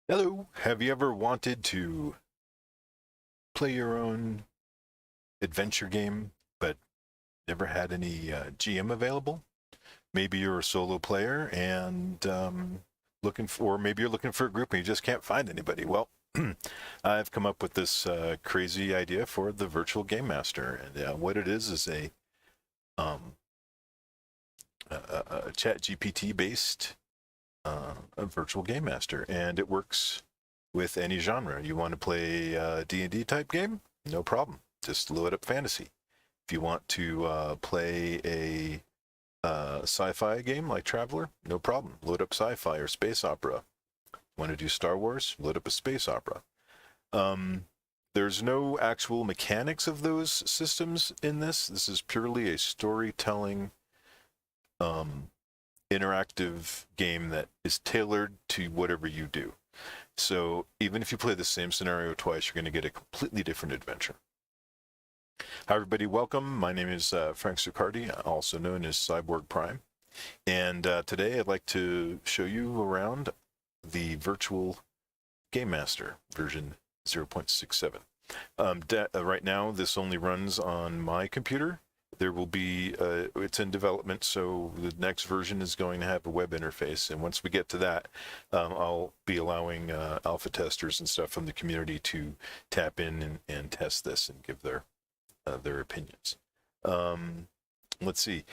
Hello. Have you ever wanted to play your own adventure game, but never had any GM available? Maybe you're a solo player and or maybe you're looking for a group and you just can't find anybody. Well, I've come up with this crazy idea for the virtual game master, and what it is um, a ChatGPT based a virtual game master, and it works with any genre. You want to play a D&D type game? No problem. Just load up fantasy. If you want to play a sci-fi game like Traveler, no problem. Load up sci-fi or space opera. Want to do Star Wars? Load up a space opera. Um, there's no actual mechanics of those systems in this. This is purely a storytelling um, interactive game that is tailored to whatever you do. So even if you play the same scenario twice, you're going to get a completely different adventure. Hi, everybody. Welcome. My name is Frank Succardi, also known as CyborgPrime. And today I'd like to show you around the virtual Game Master version 0.67. Right now, this only runs on my computer. There will be, it's in development, so the next version is going to have a web interface. And once we get to that, I'll be allowing alpha testers and stuff from the community to tap in and test this and give their opinions. Let's see.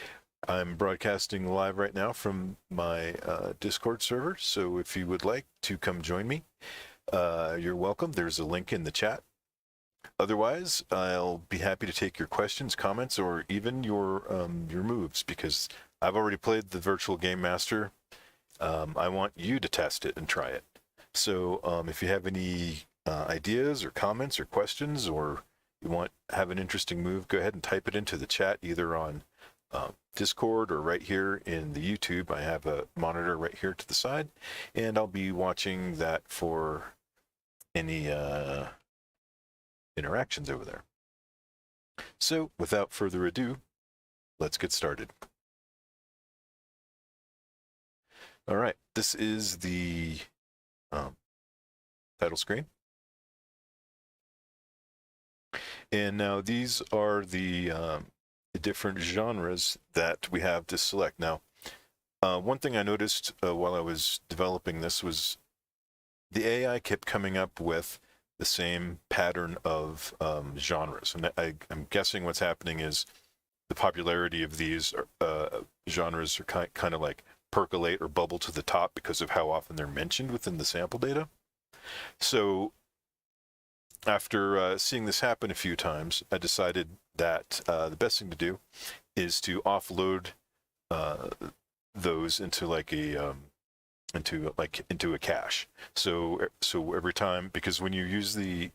I'm broadcasting live right now from my Discord server, so if you would like to come join me, you're welcome. There's a link in the chat. Otherwise, I'll be happy to take your questions, comments, or even your moves, because I've already played the virtual game master. I want you to test it and try it. So if you have any ideas or comments or questions, or you have an interesting move, go ahead and type it into the chat, either on Discord or right here in the YouTube. I have a monitor right here to the side, and I'll be watching that for any interactions over there. So without further ado, let's get started. All right, this is the title screen. And now these are the different genres that we have to select. Now, one thing I noticed while I was developing this was the AI kept coming up with the same pattern of genres. And I'm guessing what's happening is the popularity of these genres are kind of like percolate or bubble to the top because of how often they're mentioned within the sample data. So after seeing this happen a few times, I decided that the best thing to do is to offload those into like a into a cache. So every time, because when you use the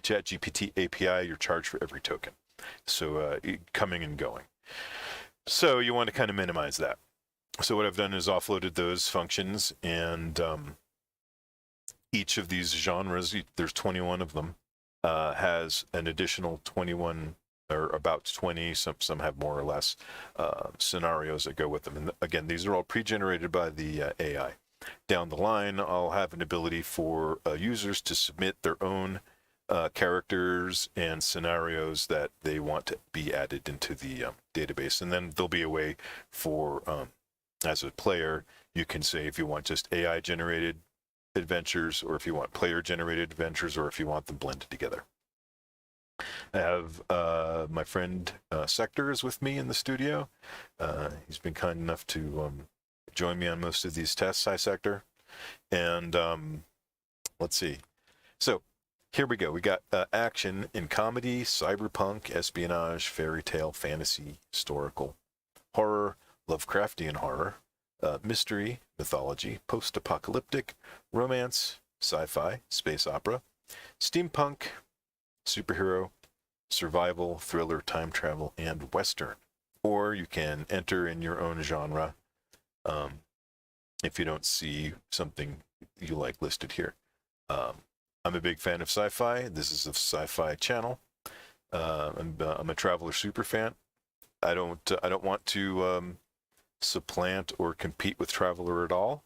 ChatGPT API, you're charged for every token, so coming and going. So you want to kind of minimize that. So what I've done is offloaded those functions, and each of these genres, there's 21 of them, has an additional 21 or about 20, some have more or less scenarios that go with them. And again, these are all pre-generated by the AI. Down the line, I'll have an ability for users to submit their own characters and scenarios that they want to be added into the database. And then there'll be a way for, as a player, you can say if you want just AI-generated adventures, or if you want player-generated adventures, or if you want them blended together. I have my friend Sector is with me in the studio. He's been kind enough to join me on most of these tests. Hi, Sector. And let's see. So here we go. We got action in comedy, cyberpunk, espionage, fairy tale, fantasy, historical, horror, Lovecraftian horror, mystery, mythology, post-apocalyptic, romance, sci-fi, space opera, steampunk, superhero, survival, thriller, time travel, and western. Or you can enter in your own genre if you don't see something you like listed here. I'm a big fan of sci-fi. This is a sci-fi channel. I'm a Traveler super fan. I don't want to supplant or compete with Traveler at all.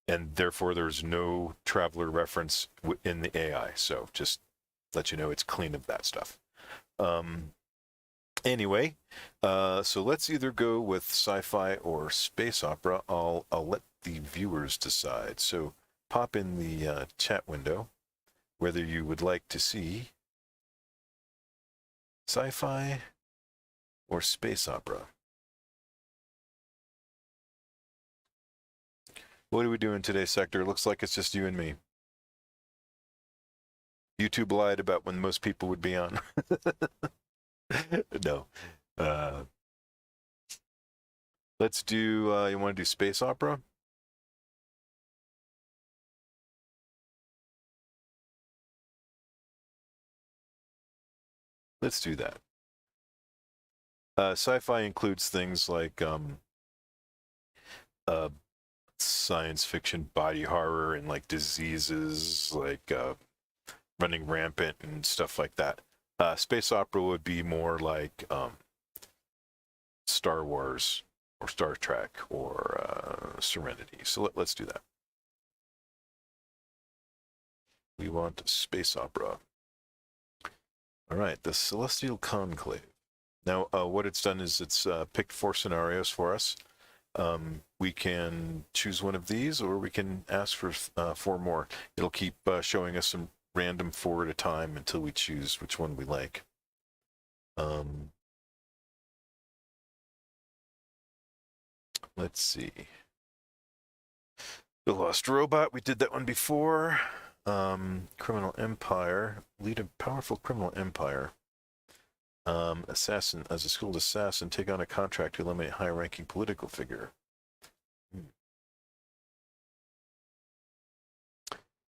and therefore there's no traveler reference in the AI. So just let you know it's clean of that stuff. Anyway, so let's either go with sci-fi or space opera. I'll let the viewers decide. So pop in the chat window whether you would like to see sci-fi or space opera. What are we doing today, Sector? Looks like it's just you and me. YouTube lied about when most people would be on. No. Let's do, you want to do space opera? Let's do that. Sci-fi includes things like science fiction body horror and like diseases, like running rampant and stuff like that. Space opera would be more like Star Wars or Star Trek or Serenity. So let's do that. We want space opera. All right, the Celestial Conclave. Now, what it's done is it's picked 4 scenarios for us. We can choose one of these, or we can ask for 4 more. It'll keep showing us some random 4 at a time until we choose which one we like. Let's see. The Lost Robot, we did that one before. Criminal Empire, lead a powerful criminal empire. Assassin, as a skilled assassin, take on a contract to eliminate high-ranking political figure.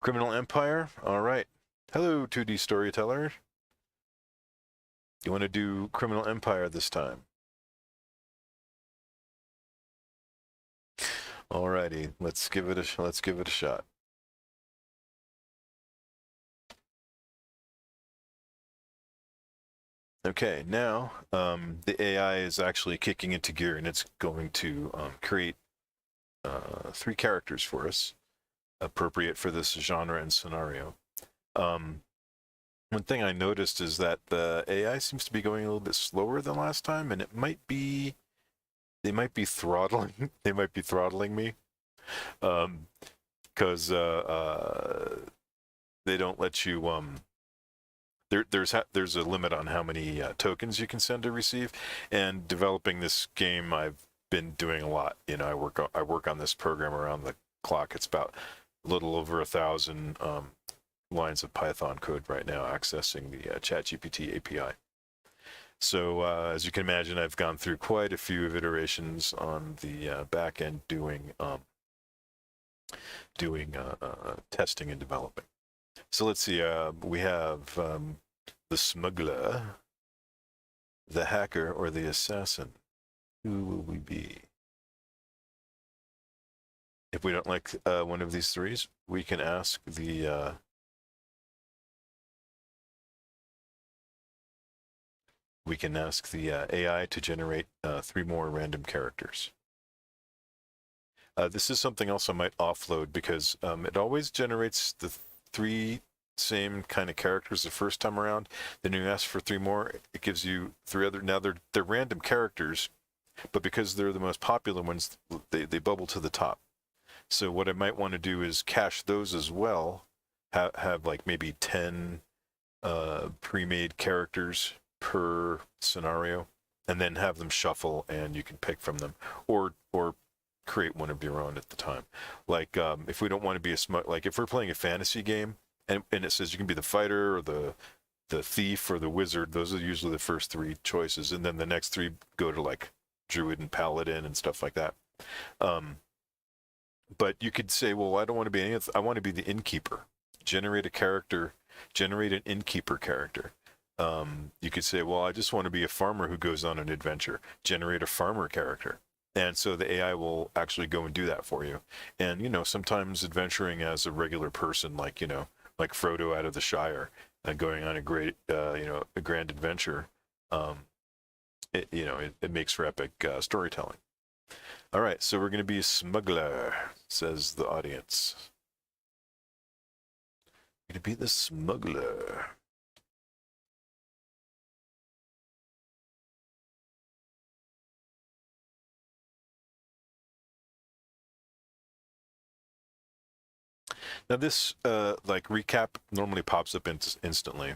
Criminal Empire, all right. Hello, 2D Storyteller. You want to do Criminal Empire this time? Alrighty, let's give it a shot. Okay, now the AI is actually kicking into gear, and it's going to create 3 characters for us, appropriate for this genre and scenario. One thing I noticed is that the AI seems to be going a little bit slower than last time, and it might be they might be throttling me, because they don't let you there's a limit on how many tokens you can send or receive. And developing this game, I've been doing a lot. You know, I work on this program around the clock. It's about a little over 1,000 lines of Python code right now, accessing the ChatGPT API. So as you can imagine, I've gone through quite a few iterations on the back end doing testing and developing. So let's see, we have the Smuggler, the Hacker, or the Assassin. Who will we be? If we don't like one of these 3, we can ask the AI to generate 3 more random characters. This is something else I might offload, because it always generates the 3 same kind of characters the first time around. Then you ask for 3 more, it gives you 3 other. Now they're random characters, but because they're the most popular ones, they bubble to the top. So what I might want to do is cache those as well. Have like maybe 10 pre-made characters per scenario, and then have them shuffle, and you can pick from them, or create one of your own at the time. Like if we don't want to be like if we're playing a fantasy game, and it says you can be the fighter or the thief or the wizard, those are usually the first 3 choices, and then the next 3 go to like druid and paladin and stuff like that. But you could say, well, I don't want to be I want to be the innkeeper. Generate an innkeeper character. You could say, well, I just want to be a farmer who goes on an adventure. Generate a farmer character. And so the AI will actually go and do that for you. And, you know, sometimes adventuring as a regular person, like, you know, like Frodo out of the Shire, and going on a great, a grand adventure, it makes for epic storytelling. All right, so we're going to be a smuggler, says the audience. Going to be the smuggler. Now this like recap normally pops up instantly,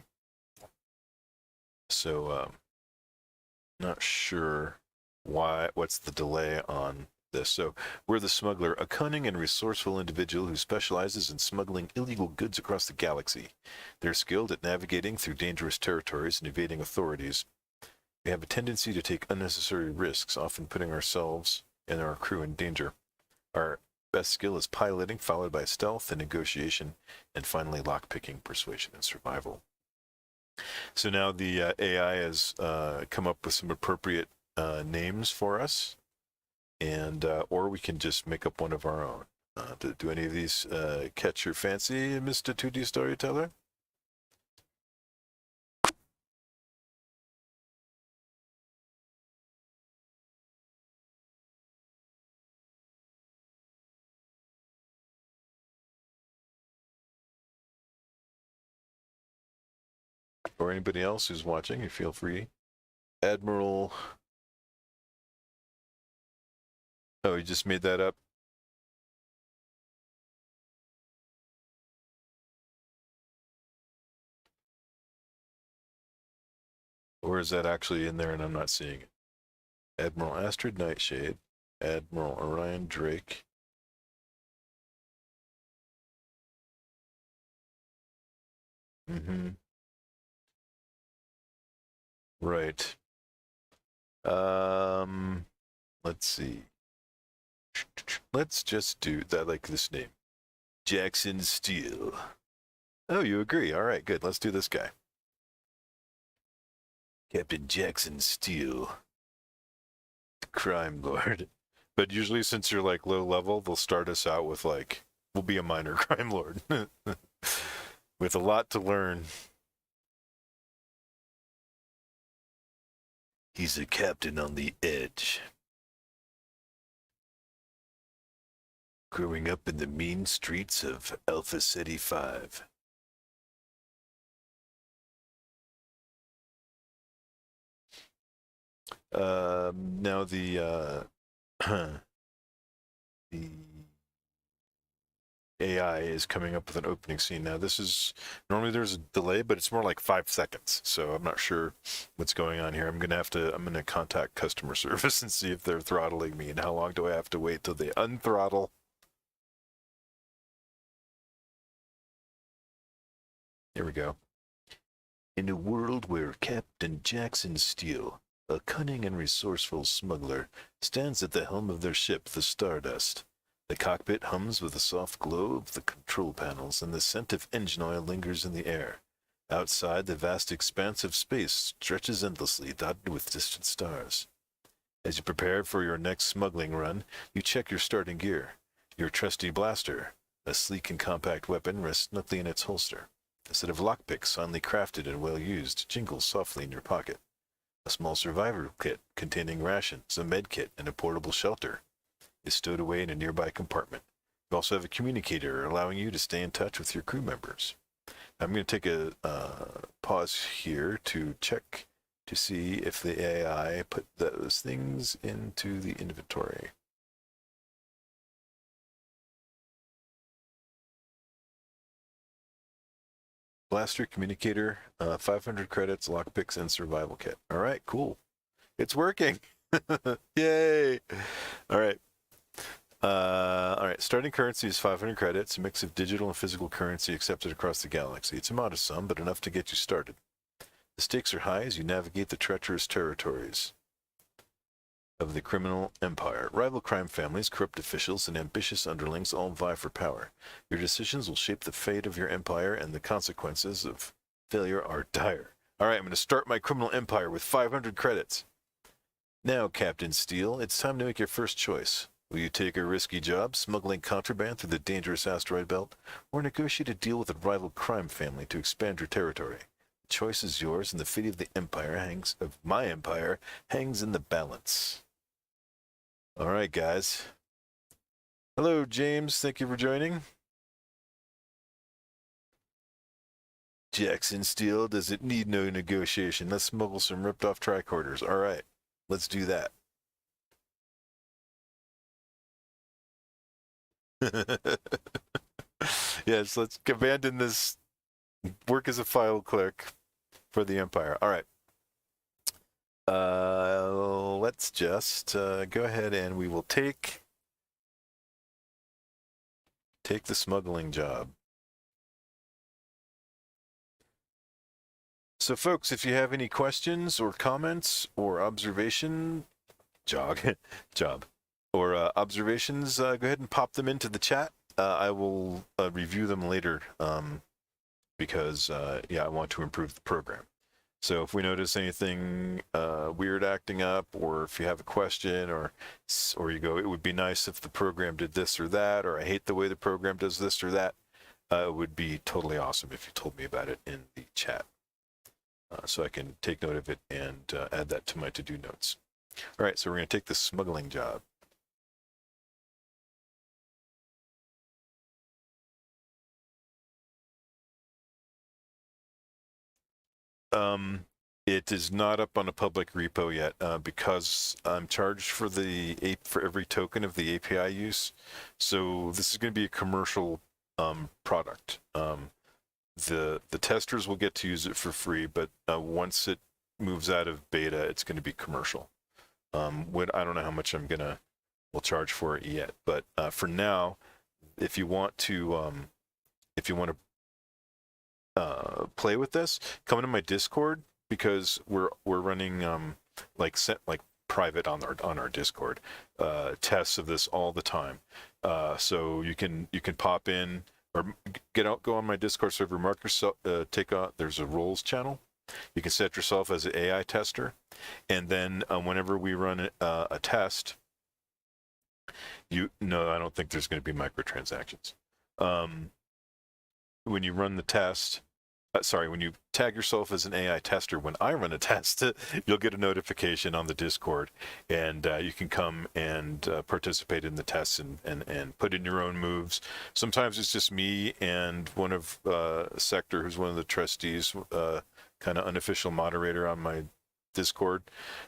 so not sure what's the delay on this. So we're the smuggler, a cunning and resourceful individual who specializes in smuggling illegal goods across the galaxy. They're skilled at navigating through dangerous territories and evading authorities. We have a tendency to take unnecessary risks, often putting ourselves and our crew in danger. Our best skill is piloting, followed by stealth and negotiation, and finally lockpicking, persuasion, and survival. So now the AI has come up with some appropriate names for us, and or we can just make up one of our own. Do any of these catch your fancy, Mr. 2D Storyteller? Or anybody else who's watching, you feel free. Admiral. Oh, you just made that up? Or is that actually in there and I'm not seeing it? Admiral Astrid Nightshade, Admiral Orion Drake. Mm-hmm. Right. Let's see. Let's just do that, like this name. Jackson Steele. Oh, you agree. All right, good. Let's do this guy. Captain Jackson Steele. Crime Lord. But usually since you're like low level, they'll start us out with like, we'll be a minor crime lord. With a lot to learn. He's a captain on the edge. Growing up in the mean streets of Alpha City 5. Now the the AI is coming up with an opening scene. Now this is normally there's a delay, but it's more like 5 seconds. So I'm not sure what's going on here. I'm gonna contact customer service and see if they're throttling me and how long do I have to wait till they unthrottle. Here we go. In a world where Captain Jackson Steele, a cunning and resourceful smuggler, stands at the helm of their ship, the Stardust. The cockpit hums with the soft glow of the control panels, and the scent of engine oil lingers in the air. Outside, the vast expanse of space stretches endlessly, dotted with distant stars. As you prepare for your next smuggling run, you check your starting gear. Your trusty blaster, a sleek and compact weapon, rests snugly in its holster. A set of lockpicks, finely crafted and well used, jingles softly in your pocket. A small survival kit containing rations, a med kit, and a portable shelter is stowed away in a nearby compartment. You also have a communicator allowing you to stay in touch with your crew members. I'm going to take a pause here to check to see if the AI put those things into the inventory. Blaster, communicator, 500 credits, lockpicks, and survival kit. All right, cool. It's working. Yay. All right. All right, starting currency is 500 credits, a mix of digital and physical currency accepted across the galaxy. It's a modest sum, but enough to get you started. The stakes are high as you navigate the treacherous territories of the criminal empire. Rival crime families, corrupt officials, and ambitious underlings all vie for power. Your decisions will shape the fate of your empire, and the consequences of failure are dire. All right, I'm going to start my criminal empire with 500 credits. Now, Captain Steele, it's time to make your first choice. Will you take a risky job, smuggling contraband through the dangerous asteroid belt, or negotiate a deal with a rival crime family to expand your territory? The choice is yours, and the fate of my empire hangs in the balance. All right, guys. Hello, James. Thank you for joining. Jackson Steel, does it need no negotiation? Let's smuggle some ripped-off tricorders. All right, let's do that. Yes, let's abandon this work as a file clerk for the Empire. All right. Let's just go ahead and we will take the smuggling job. So, folks, if you have any questions or comments or job, or observations, go ahead and pop them into the chat. I will review them later because, I want to improve the program. So if we notice anything weird acting up, or if you have a question, or you go, it would be nice if the program did this or that, or I hate the way the program does this or that, it would be totally awesome if you told me about it in the chat. So I can take note of it and add that to my to-do notes. All right, so we're going to take the smuggling job. It is not up on a public repo yet because I'm charged for for every token of the API use. So this is going to be a commercial product. The testers will get to use it for free, but once it moves out of beta, it's going to be commercial. I don't know how much we'll charge for it yet, but for now, if you want to play with this, come into my Discord, because we're running like private on our Discord tests of this all the time. So you can pop in or go on my Discord server, mark yourself, there's a roles channel. You can set yourself as an AI tester, and then whenever we run a test, I don't think there's going to be microtransactions. When you run the test, when you tag yourself as an AI tester, when I run a test, you'll get a notification on the Discord, and you can come and participate in the tests and put in your own moves. Sometimes it's just me and one of Sector, who's one of the trustees, kind of unofficial moderator on my Discord.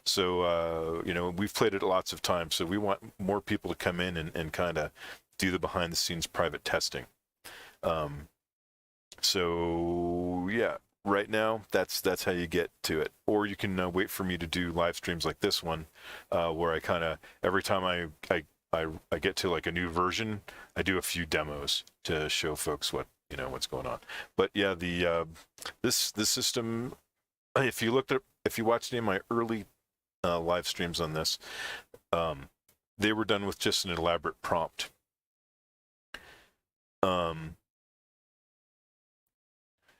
So, we've played it lots of times, so we want more people to come in and kind of do the behind-the-scenes private testing. So yeah, right now that's how you get to it. Or you can wait for me to do live streams like this one, where I kind of every time I get to like a new version, I do a few demos to show folks what's going on. But yeah, this system, if you watched any of my early live streams on this, they were done with just an elaborate prompt.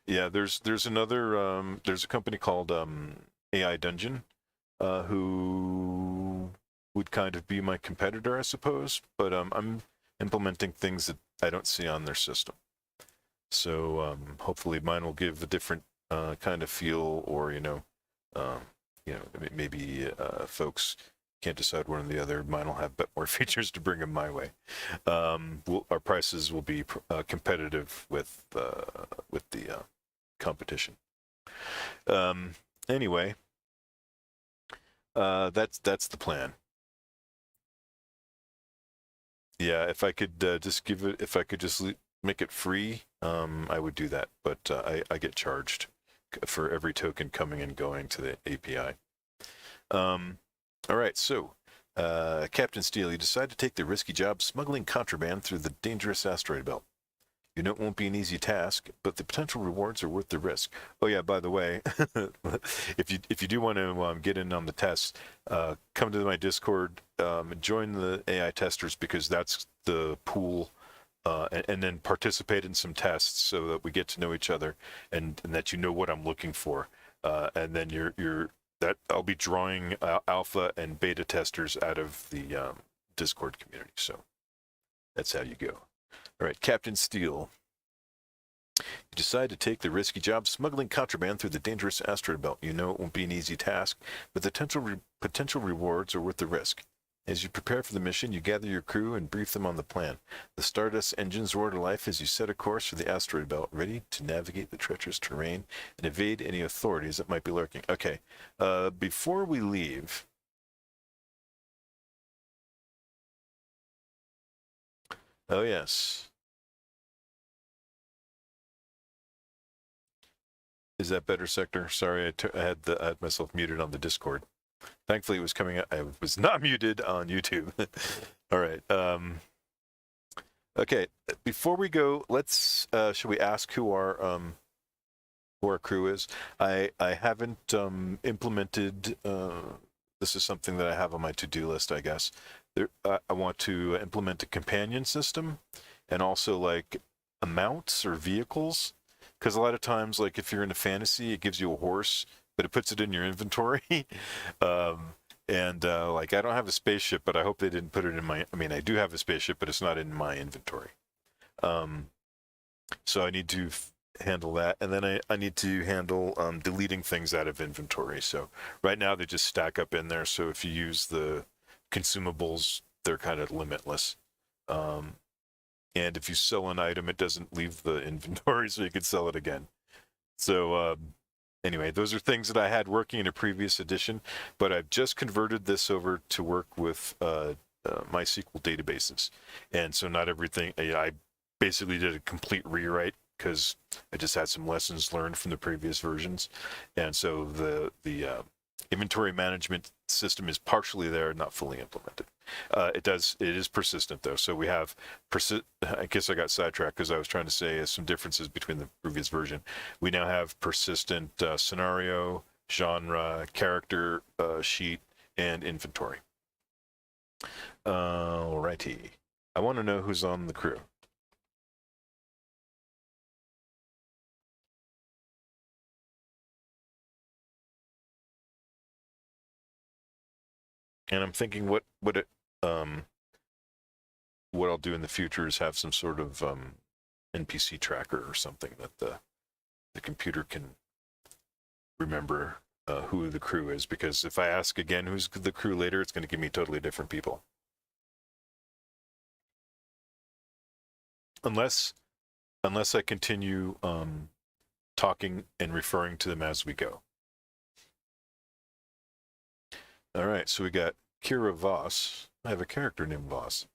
Yeah, there's a company called AI Dungeon, who would kind of be my competitor, I suppose. But I'm implementing things that I don't see on their system. So hopefully mine will give a different kind of feel, or maybe folks can't decide one or the other. Mine will have more features to bring them my way. Our prices will be competitive with the competition. Anyway, that's the plan. Yeah, if I could just make it free, I would do that. But I get charged for every token coming and going to the API. All right, so Captain Steele, you decide to take the risky job smuggling contraband through the dangerous asteroid belt. You know it won't be an easy task, but the potential rewards are worth the risk. Oh yeah, by the way, if you do want to get in on the test, come to my Discord, join the AI testers, because that's the pool, and then participate in some tests so that we get to know each other, and that you know what I'm looking for, and then I'll be drawing alpha and beta testers out of the Discord community. So that's how you go. All right, Captain Steele. You decide to take the risky job smuggling contraband through the dangerous asteroid belt. You know it won't be an easy task, but the potential rewards are worth the risk. As you prepare for the mission, you gather your crew and brief them on the plan. The Stardust engines roar to life as you set a course for the asteroid belt, ready to navigate the treacherous terrain and evade any authorities that might be lurking. Okay, before we leave... Oh, yes. Is that better, Sector? Sorry, I had myself muted on the Discord. Thankfully, it was coming up. I was not muted on YouTube. All right. Okay. Before we go, let's. Should we ask who our crew is? I haven't implemented. This is something that I have on my to-do list, I guess. I want to implement a companion system, and also like amounts or vehicles. Because a lot of times, like if you're in a fantasy, it gives you a horse, but it puts it in your inventory. Like I don't have a spaceship, but I hope they didn't put it in my. I mean, I do have a spaceship, but it's not in my inventory. So I need to handle that, and then I need to handle deleting things out of inventory. So right now they just stack up in there. So if you use the consumables, they're kind of limitless. And if you sell an item, it doesn't leave the inventory, so you can sell it again. So anyway, those are things that I had working in a previous edition, but I've just converted this over to work with MySQL databases. And so not everything, I basically did a complete rewrite because I just had some lessons learned from the previous versions. And so the inventory management system is partially there, not fully implemented. It is persistent though. So we have I guess I got sidetracked because I was trying to say some differences between the previous version. We now have persistent scenario, genre, character sheet, and inventory. Alrighty. I want to know who's on the crew. And I'm thinking what I'll do in the future is have some sort of NPC tracker or something that the computer can remember who the crew is. Because if I ask again who's the crew later, it's going to give me totally different people. Unless I continue talking and referring to them as we go. All right, so we got Kira Voss. I have a character named Voss.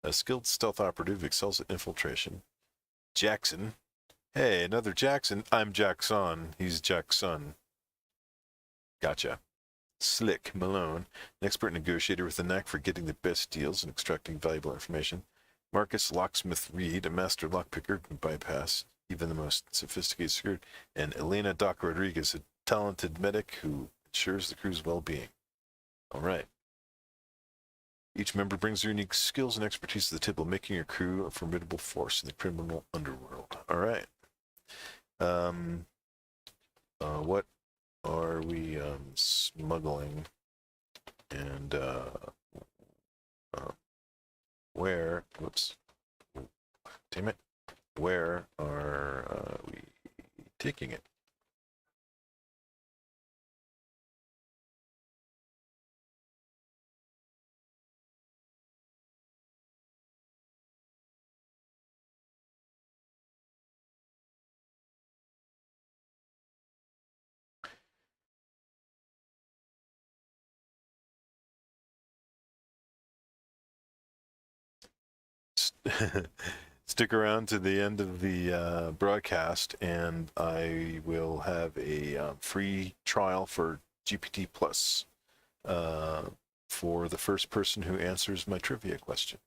A skilled stealth operative, excels at infiltration. Jackson. Hey, another Jackson. I'm Jackson. He's Jackson. Gotcha. Slick Malone, an expert negotiator with a knack for getting the best deals and extracting valuable information. Marcus Locksmith Reed, a master lockpicker, can bypass even the most sophisticated security. And Elena Doc Rodriguez, a talented medic who ensures the crew's well-being. All right. Each member brings their unique skills and expertise to the table, making your crew a formidable force in the criminal underworld. All right. What are we smuggling? And where? Whoops. Damn it. Where are we taking it? Stick around to the end of the broadcast, and I will have a free trial for GPT Plus for the first person who answers my trivia question.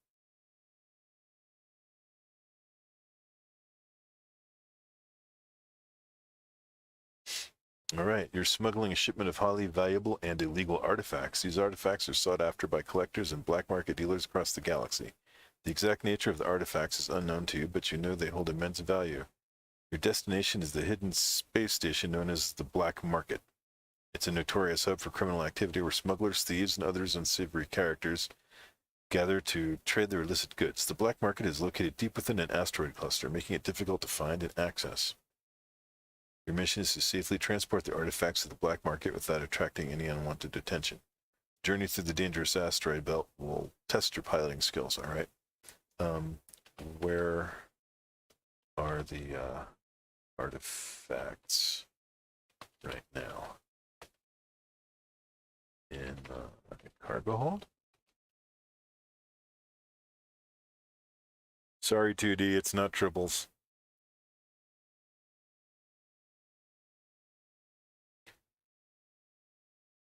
All right, you're smuggling a shipment of highly valuable and illegal artifacts. These artifacts are sought after by collectors and black market dealers across the galaxy. The exact nature of the artifacts is unknown to you, but you know they hold immense value. Your destination is the hidden space station known as the Black Market. It's a notorious hub for criminal activity where smugglers, thieves, and others unsavory characters gather to trade their illicit goods. The Black Market is located deep within an asteroid cluster, making it difficult to find and access. Your mission is to safely transport the artifacts to the Black Market without attracting any unwanted attention. journey through the dangerous asteroid belt will test your piloting skills, all right? Where are the artifacts right now? In cargo hold? Sorry, 2D, it's not triples.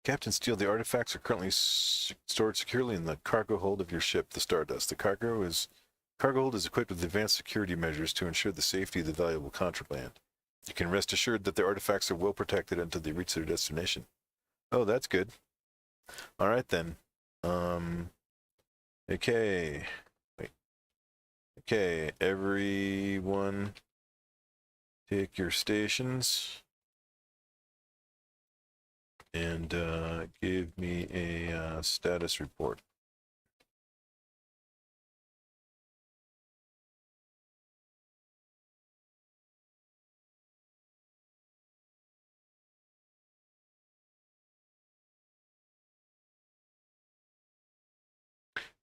Captain Steele, the artifacts are currently stored securely in the cargo hold of your ship, the Stardust. The cargo hold is equipped with advanced security measures to ensure the safety of the valuable contraband. You can rest assured that the artifacts are well protected until they reach their destination. Oh, that's good. All right then. Okay. Wait. Okay, everyone, take your stations and give me a status report.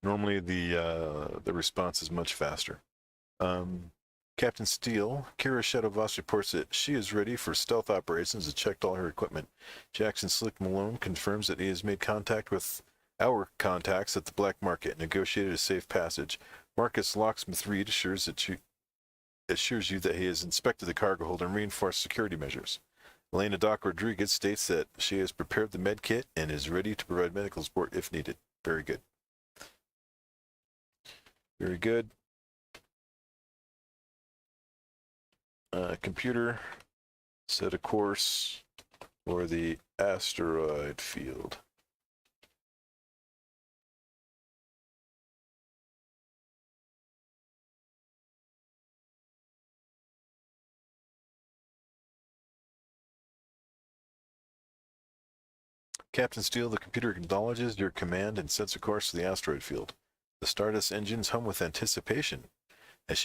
Normally the response is much faster. Captain Steele, Kira Shadowvoss reports that she is ready for stealth operations and checked all her equipment. Jackson Slick Malone confirms that he has made contact with our contacts at the black market and negotiated a safe passage. Marcus Locksmith Reed assures you that he has inspected the cargo hold and reinforced security measures. Elena Doc Rodriguez states that she has prepared the med kit and is ready to provide medical support if needed. Very good. Very good. Computer, set a course for the asteroid field. Captain Steele, the computer acknowledges your command and sets a course to the asteroid field. The Stardust engines hum with anticipation as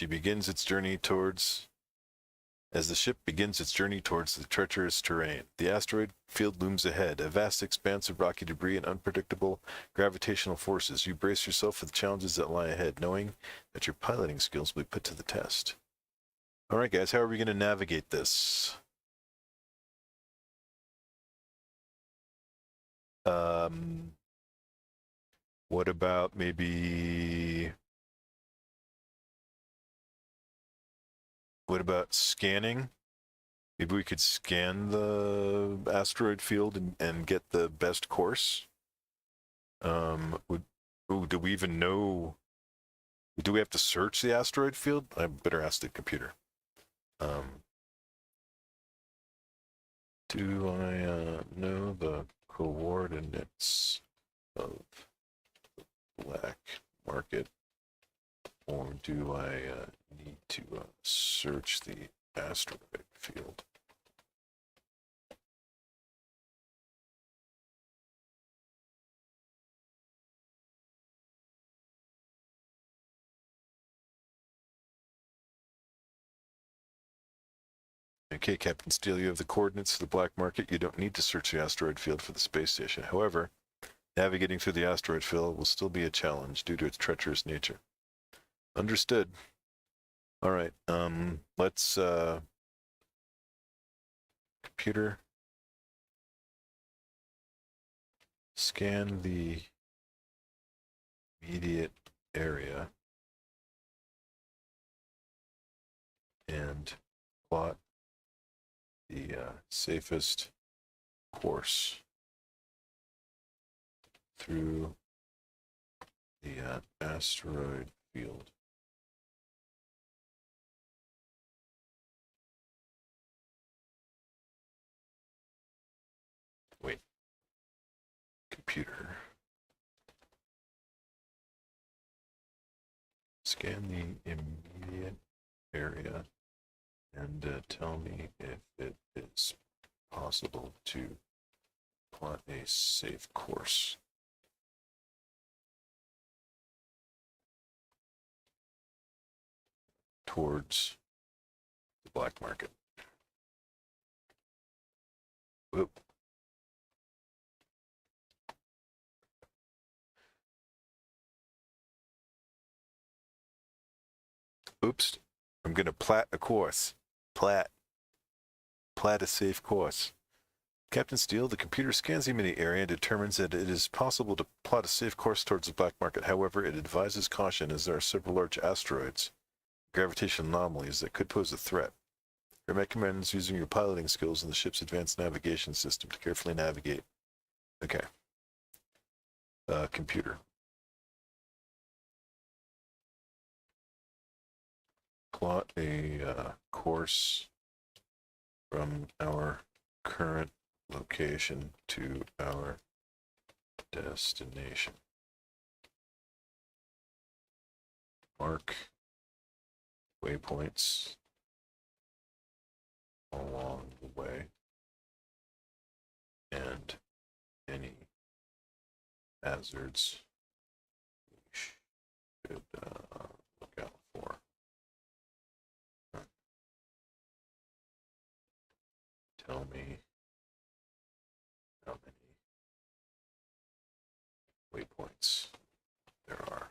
the ship begins its journey towards the treacherous terrain. The asteroid field looms ahead, a vast expanse of rocky debris and unpredictable gravitational forces. You brace yourself for the challenges that lie ahead, knowing that your piloting skills will be put to the test. All right, guys, how are we going to navigate this? What about maybe... What about scanning? Maybe we could scan the asteroid field and get the best course. Do we even know? Do we have to search the asteroid field? I better ask the computer. Do I know the coordinates of the black market, or do I need to search the asteroid field? Okay, Captain Steele, you have the coordinates to the black market. You don't need to search the asteroid field for the space station. However, navigating through the asteroid field will still be a challenge due to its treacherous nature. Understood. All right, let's, computer, scan the immediate area and plot the safest course through the asteroid field. Wait. Computer. Scan the immediate area and tell me if it is possible to plot a safe course. Towards the black market. Whoop. Oops. I'm going to plat a course. Plat a safe course. Captain Steele, the computer scans the immediate area and determines that it is possible to plot a safe course towards the black market. However, it advises caution as there are several large asteroids, gravitational anomalies that could pose a threat. It recommends using your piloting skills in the ship's advanced navigation system to carefully navigate. Okay. Computer. Plot a course from our current location to our destination. Mark waypoints along the way and any hazards we should look out for. Tell me how many waypoints there are.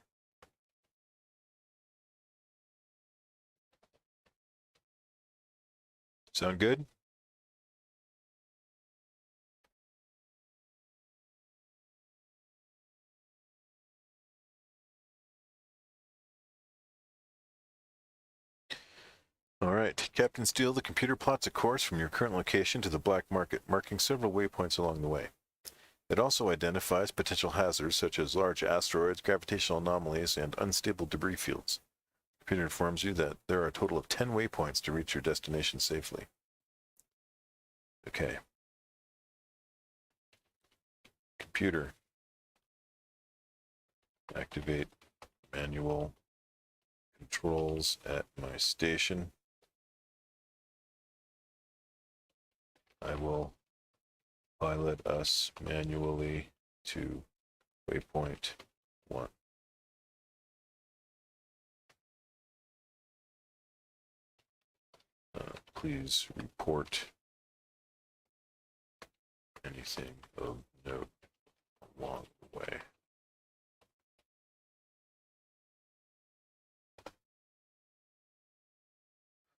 Sound good? All right. Captain Steele, the computer plots a course from your current location to the black market, marking several waypoints along the way. It also identifies potential hazards such as large asteroids, gravitational anomalies, and unstable debris fields. The computer informs you that there are a total of 10 waypoints to reach your destination safely. Okay. Computer. Activate manual controls at my station. I will pilot us manually to waypoint 1. Please report anything of note along the way.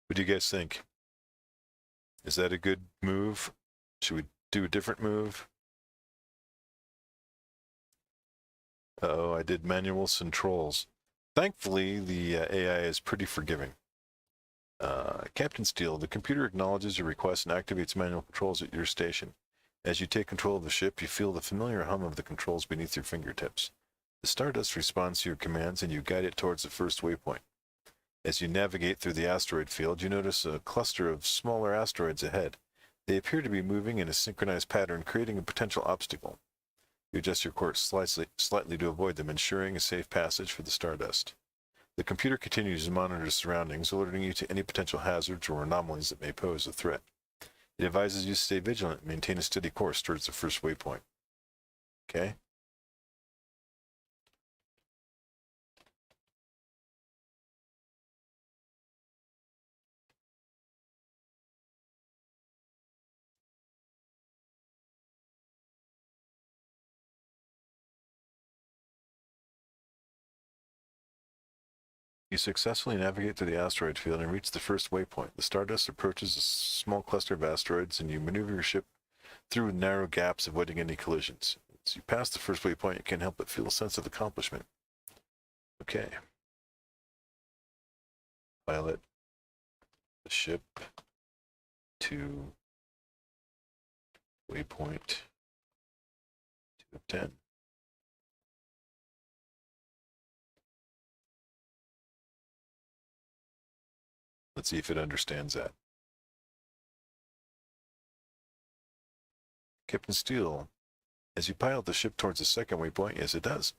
What do you guys think? Is that a good move? Should we do a different move? Uh-oh, I did manual controls. Thankfully, the AI is pretty forgiving. Captain Steele, the computer acknowledges your request and activates manual controls at your station. As you take control of the ship, you feel the familiar hum of the controls beneath your fingertips. The Stardust responds to your commands and you guide it towards the first waypoint. As you navigate through the asteroid field, you notice a cluster of smaller asteroids ahead. They appear to be moving in a synchronized pattern, creating a potential obstacle. You adjust your course slightly to avoid them, ensuring a safe passage for the Stardust. The computer continues to monitor surroundings, alerting you to any potential hazards or anomalies that may pose a threat. It advises you to stay vigilant and maintain a steady course towards the first waypoint. Okay? You successfully navigate through the asteroid field and reach the first waypoint. The Stardust approaches a small cluster of asteroids, and you maneuver your ship through narrow gaps, avoiding any collisions. As you pass the first waypoint, you can't help but feel a sense of accomplishment. Okay. Pilot the ship to waypoint 2 of 10. Let's see if it understands that. Captain Steele, as you pilot the ship towards the second waypoint, yes, it does.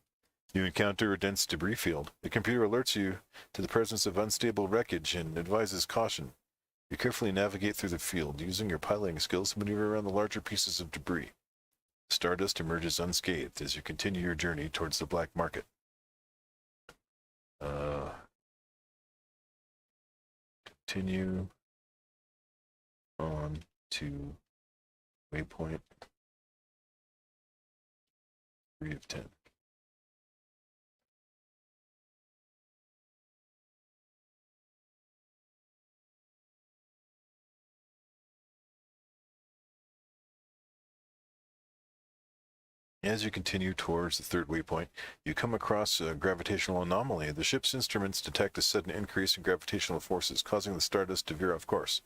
You encounter a dense debris field. The computer alerts you to the presence of unstable wreckage and advises caution. You carefully navigate through the field, using your piloting skills to maneuver around the larger pieces of debris. Stardust emerges unscathed as you continue your journey towards the black market. Continue on to waypoint 3 of 10. As you continue towards the third waypoint, you come across a gravitational anomaly. The ship's instruments detect a sudden increase in gravitational forces, causing the Stardust to veer off course.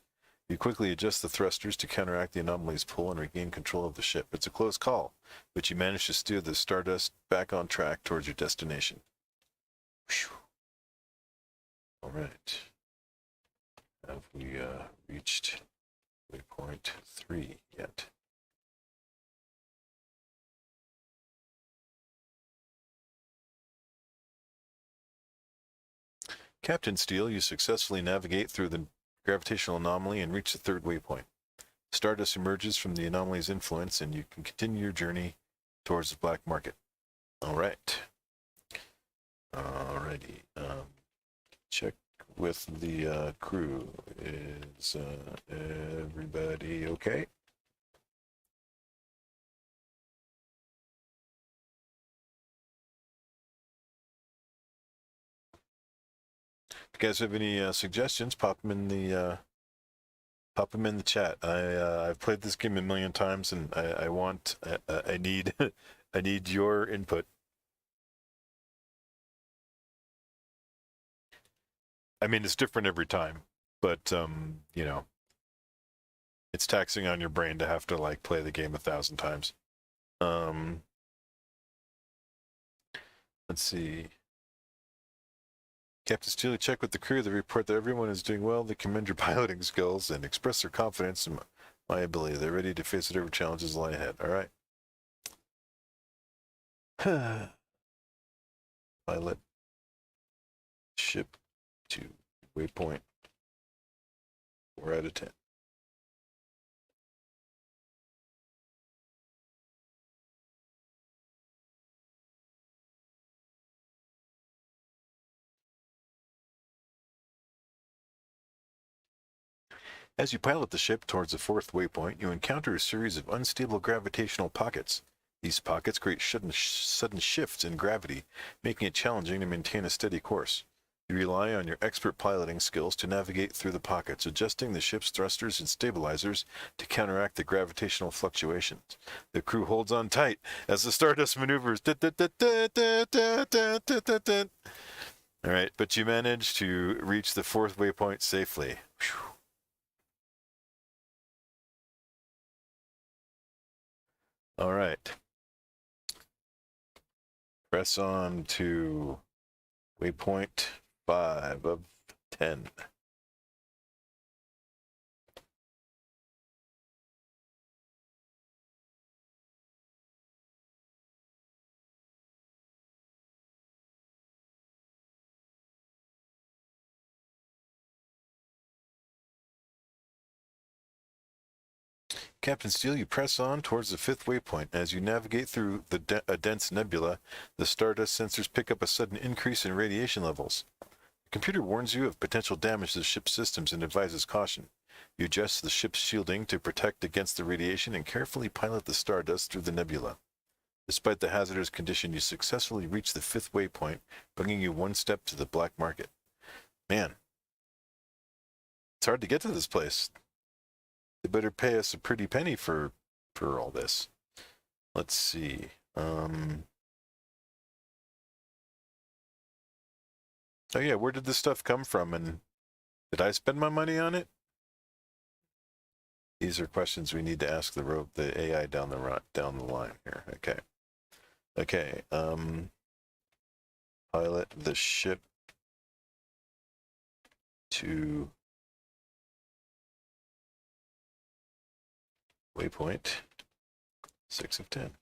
You quickly adjust the thrusters to counteract the anomaly's pull and regain control of the ship. It's a close call, but you manage to steer the Stardust back on track towards your destination. Whew. All right. Have we reached waypoint 3 yet? Captain Steele, you successfully navigate through the gravitational anomaly and reach the third waypoint. Stardust emerges from the anomaly's influence, and you can continue your journey towards the black market. All right. Alrighty. Check with the crew. Is everybody okay? If you guys have any suggestions, pop them in the chat. I've played this game a million times, and I need I need your input. I mean, it's different every time, but you know, it's taxing on your brain to have to like play the game 1,000 times. Let's see. Captain Steele, check with the crew. They report that everyone is doing well. They commend your piloting skills and express their confidence in my ability. They're ready to face whatever challenges lie ahead. All right. Pilot ship to waypoint 4 out of 10. As you pilot the ship towards the 4th waypoint, you encounter a series of unstable gravitational pockets. These pockets create sudden shifts in gravity, making it challenging to maintain a steady course. You rely on your expert piloting skills to navigate through the pockets, adjusting the ship's thrusters and stabilizers to counteract the gravitational fluctuations. The crew holds on tight as the Stardust maneuvers. All right, but you manage to reach the 4th waypoint safely. Whew. All right. Press on to waypoint 5 of 10. Captain Steele, you press on towards the 5th waypoint. As you navigate through a dense nebula, the Stardust sensors pick up a sudden increase in radiation levels. The computer warns you of potential damage to the ship's systems and advises caution. You adjust the ship's shielding to protect against the radiation and carefully pilot the Stardust through the nebula. Despite the hazardous condition, you successfully reach the 5th waypoint, bringing you one step to the black market. Man, it's hard to get to this place. They better pay us a pretty penny for all this. Let's see. Oh yeah, where did this stuff come from, and did I spend my money on it? These are questions we need to ask the AI down the line here. Okay. Pilot the ship to waypoint 6 of 10.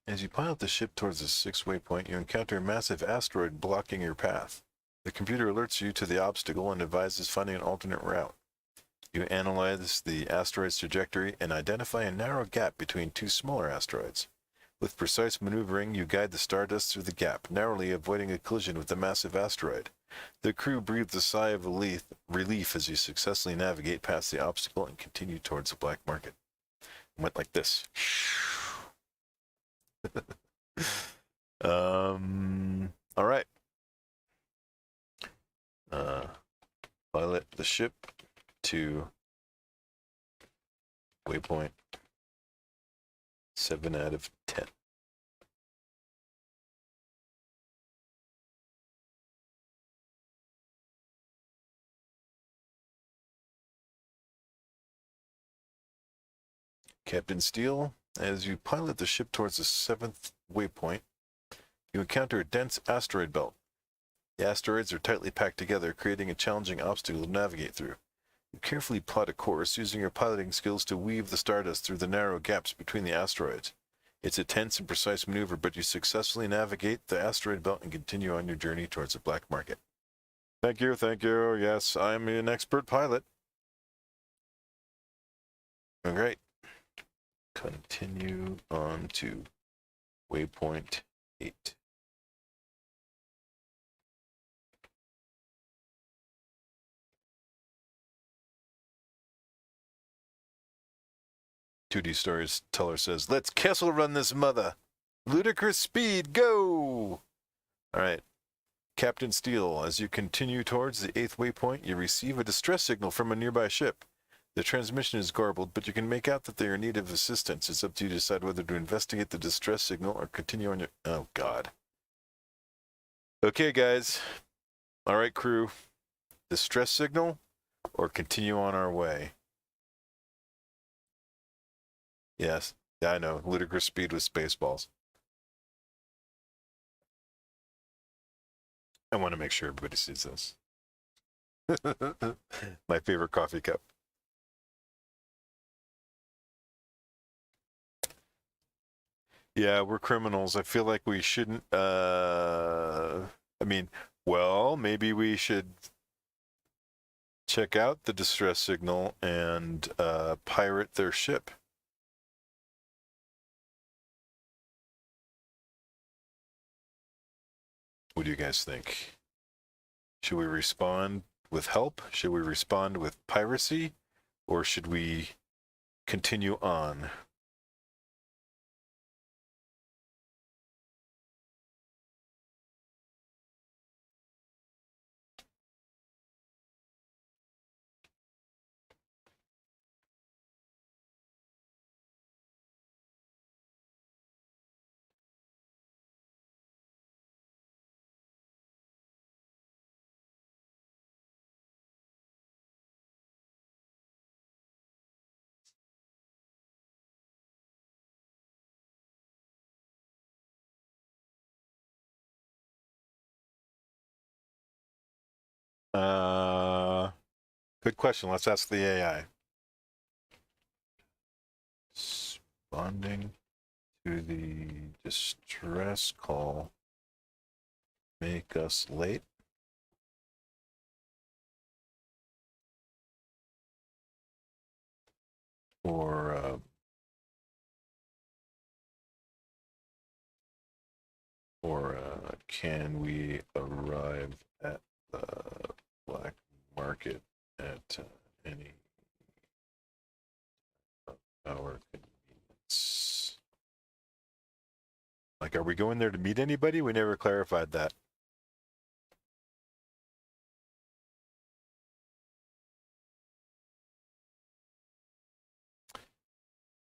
As you pilot the ship towards the 6th waypoint, you encounter a massive asteroid blocking your path. The computer alerts you to the obstacle and advises finding an alternate route. You analyze the asteroid's trajectory and identify a narrow gap between 2 smaller asteroids. With precise maneuvering, you guide the Stardust through the gap, narrowly avoiding a collision with the massive asteroid. The crew breathes a sigh of relief as you successfully navigate past the obstacle and continue towards the black market. It went like this. All right. Pilot the ship to waypoint 7 out of 10. Captain Steele, as you pilot the ship towards the 7th waypoint, you encounter a dense asteroid belt. The asteroids are tightly packed together, creating a challenging obstacle to navigate through. You carefully plot a course, using your piloting skills to weave the Stardust through the narrow gaps between the asteroids. It's a tense and precise maneuver, but you successfully navigate the asteroid belt and continue on your journey towards the black market. Thank you, thank you. Yes, I'm an expert pilot. All right. Continue on to waypoint 8. Storyteller says, let's Kessel run this mother. Ludicrous speed, go! All right. Captain Steele, as you continue towards the 8th waypoint, you receive a distress signal from a nearby ship. The transmission is garbled, but you can make out that they are in need of assistance. It's up to you to decide whether to investigate the distress signal or continue on your... Oh, God. Okay, guys. All right, crew. Distress signal or continue on our way? Yes. Yeah, I know. Ludicrous speed with Spaceballs. I want to make sure everybody sees this. My favorite coffee cup. Yeah, we're criminals. I feel like we shouldn't, I mean, well, maybe we should check out the distress signal and pirate their ship. What do you guys think? Should we respond with help? Should we respond with piracy? Or should we continue on? Good question. Let's ask the AI. Responding to the distress call make us late? Or can we arrive at the black market at any of our convenience? Like, are we going there to meet anybody? We never clarified that.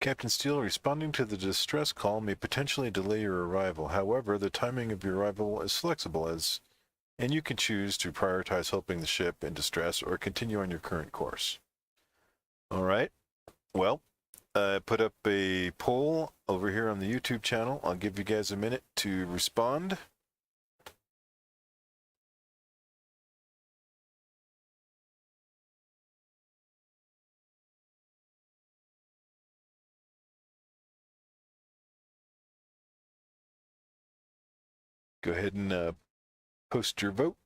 Captain Steele, responding to the distress call may potentially delay your arrival. However, the timing of your arrival is flexible, and you can choose to prioritize helping the ship in distress or continue on your current course. All right. Well, I put up a poll over here on the YouTube channel. I'll give you guys a minute to respond. Go ahead and post your vote.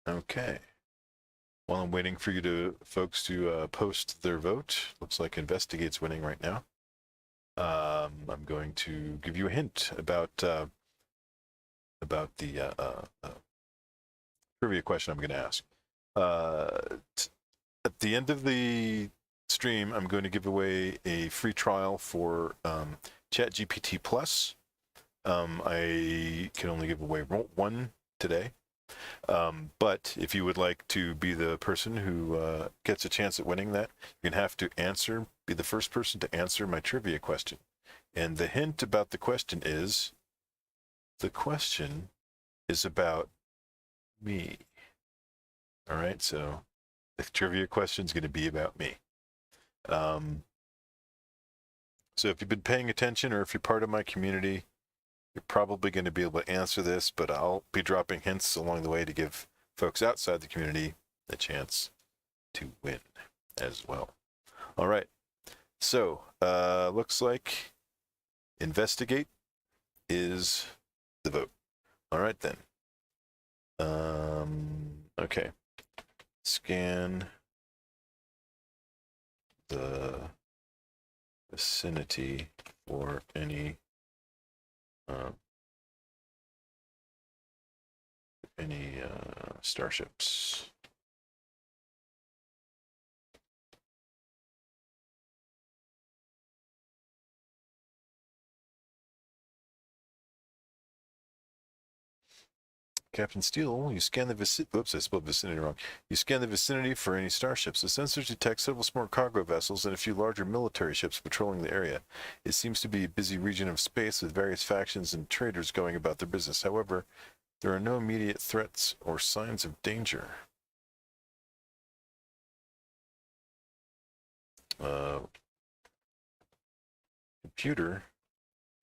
Okay. While I'm waiting for you folks to post their vote, looks like Investigate's winning right now. I'm going to give you a hint about the trivia question I'm going to ask. At the end of the stream, I'm going to give away a free trial for ChatGPT Plus. I can only give away one today. But if you would like to be the person who gets a chance at winning that, you're going to have to be the first person to answer my trivia question. And the hint about the question is about me. All right, so the trivia question is going to be about me. So if you've been paying attention or if you're part of my community, you're probably going to be able to answer this, but I'll be dropping hints along the way to give folks outside the community a chance to win as well. All right, so looks like investigate is the vote. All right then. Okay. Scan the vicinity for any starships. Captain Steele, you scan the vicinity. Oops, I spelled vicinity wrong. You scan the vicinity for any starships. The sensors detect several small cargo vessels and a few larger military ships patrolling the area. It seems to be a busy region of space with various factions and traders going about their business. However, there are no immediate threats or signs of danger. Computer,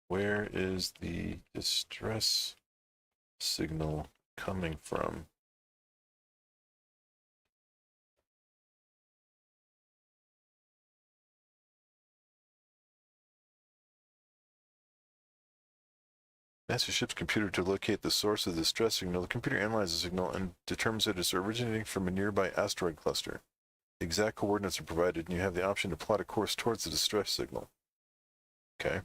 where is the distress signal coming from? Master ship's computer to locate the source of the distress signal. The computer analyzes the signal and determines that it's originating from a nearby asteroid cluster. The exact coordinates are provided, and you have the option to plot a course towards the distress signal. Okay.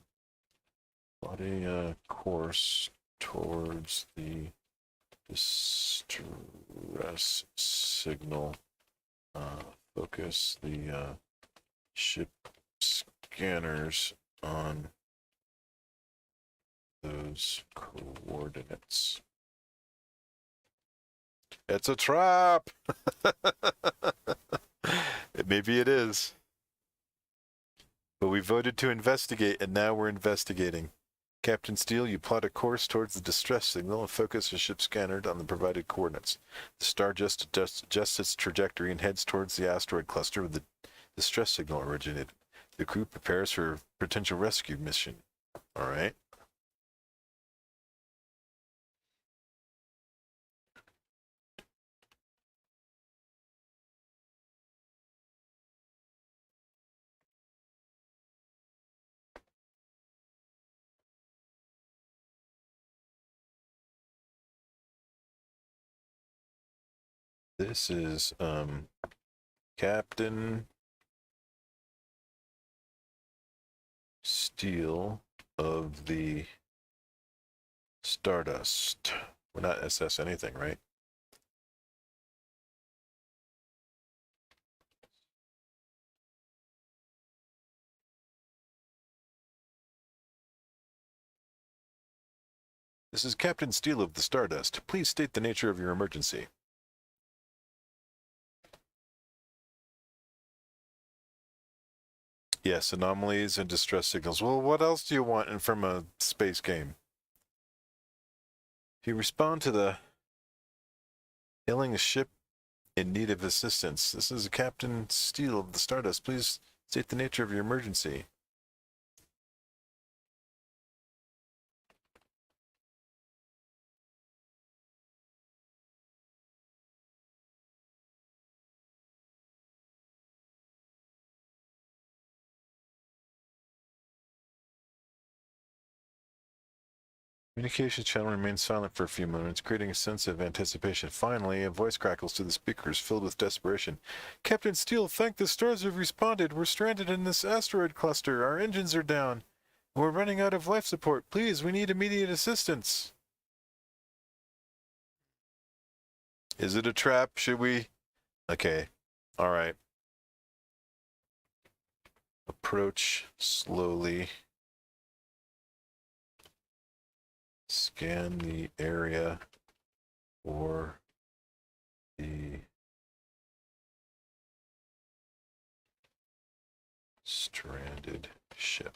Plot a course towards the distress signal. Focus the ship scanners on those coordinates. It's a trap! Maybe it is. But we voted to investigate, and now we're investigating. Captain Steele, you plot a course towards the distress signal and focus the ship scanner on the provided coordinates. The Stardust adjusts its trajectory and heads towards the asteroid cluster where the distress signal originated. The crew prepares for a potential rescue mission. All right. This is Captain Steele of the Stardust. We're not SS anything, right? This is Captain Steele of the Stardust. Please state the nature of your emergency. Yes, anomalies and distress signals. Well, what else do you want from a space game? If you respond to the hailing a ship in need of assistance, this is Captain Steele of the Stardust. Please state the nature of your emergency. Communication channel remains silent for a few moments, creating a sense of anticipation. Finally, a voice crackles to the speakers, filled with desperation. Captain Steele, thank the stars have responded. We're stranded in this asteroid cluster. Our engines are down. We're running out of life support. Please, we need immediate assistance. Is it a trap? Should we? Okay. All right. Approach slowly. Scan the area for the stranded ship.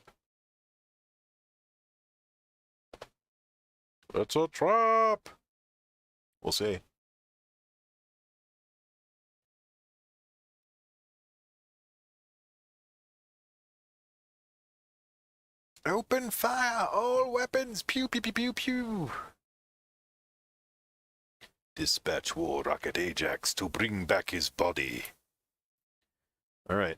It's a trap! We'll see. Open fire! All weapons! Pew, pew, pew, pew, pew! Dispatch War Rocket Ajax to bring back his body. Alright.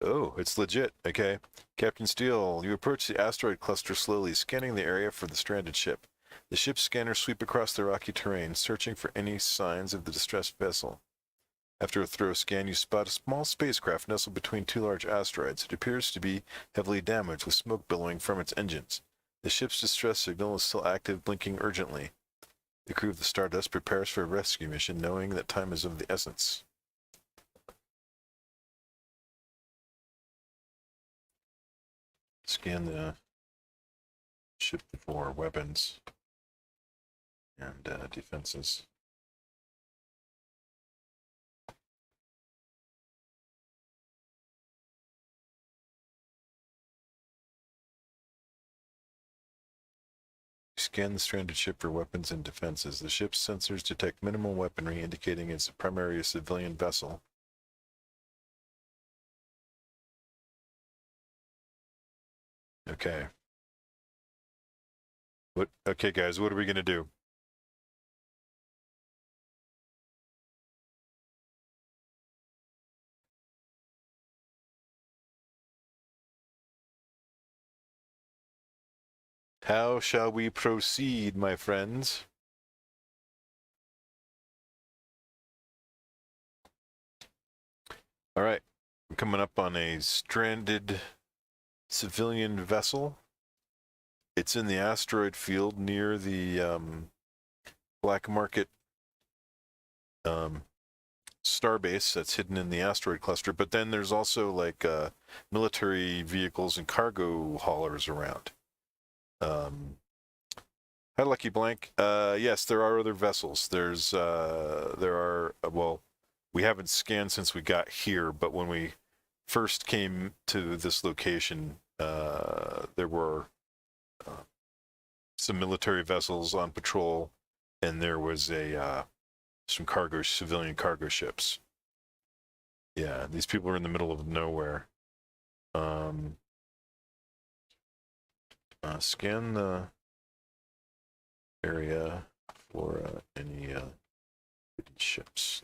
Oh, it's legit. Okay. Captain Steele, you approach the asteroid cluster slowly, scanning the area for the stranded ship. The ship's scanners sweep across the rocky terrain, searching for any signs of the distressed vessel. After a thorough scan, you spot a small spacecraft nestled between two large asteroids. It appears to be heavily damaged, with smoke billowing from its engines. The ship's distress signal is still active, blinking urgently. The crew of the Stardust prepares for a rescue mission, knowing that time is of the essence. Scan the ship for weapons and defenses. Scan the stranded ship for weapons and defenses. The ship's sensors detect minimal weaponry, indicating it's primarily a civilian vessel. Okay. Okay, guys, what are we gonna do? How shall we proceed, my friends? All right, I'm coming up on a stranded civilian vessel. It's in the asteroid field near the black market starbase that's hidden in the asteroid cluster. But then there's also like military vehicles and cargo haulers around. Hi, Lucky Blank. Yes, there are other vessels. There are, well, we haven't scanned since we got here, but when we first came to this location, there were some military vessels on patrol, and there was some civilian cargo ships. Yeah, these people are in the middle of nowhere. Scan the area for any ships.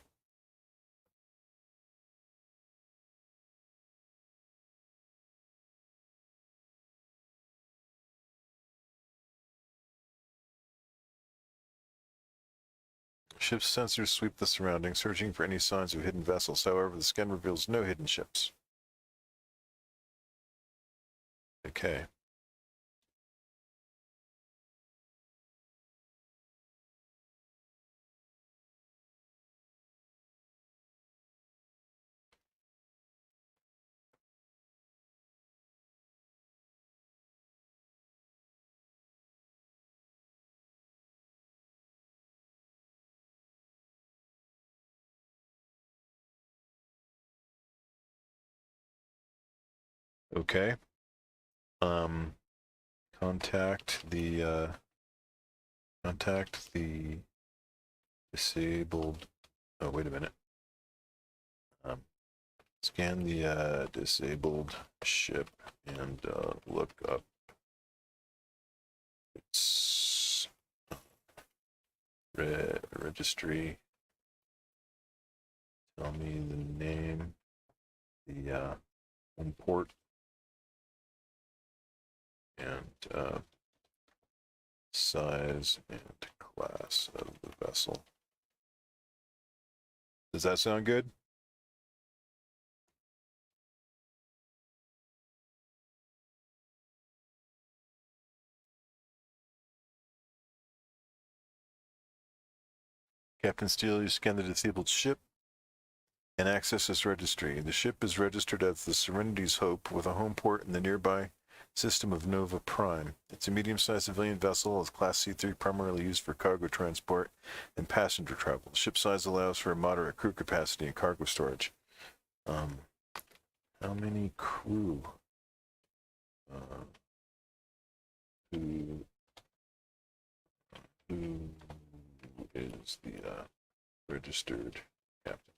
Ship's sensors sweep the surroundings, searching for any signs of hidden vessels. However, the scan reveals no hidden ships. Okay. Okay. Contact the disabled. Oh, wait a minute. Scan the disabled ship and look up its registry. Tell me the name, the home port, and size and class of the vessel. Does that sound good? Captain Steele, you scan the disabled ship and access this registry. The ship is registered as the Serenity's Hope with a home port in the nearby system of Nova Prime. It's a medium-sized civilian vessel of Class C3 primarily used for cargo transport and passenger travel. Ship size allows for a moderate crew capacity and cargo storage. How many crew? Who is the registered captain?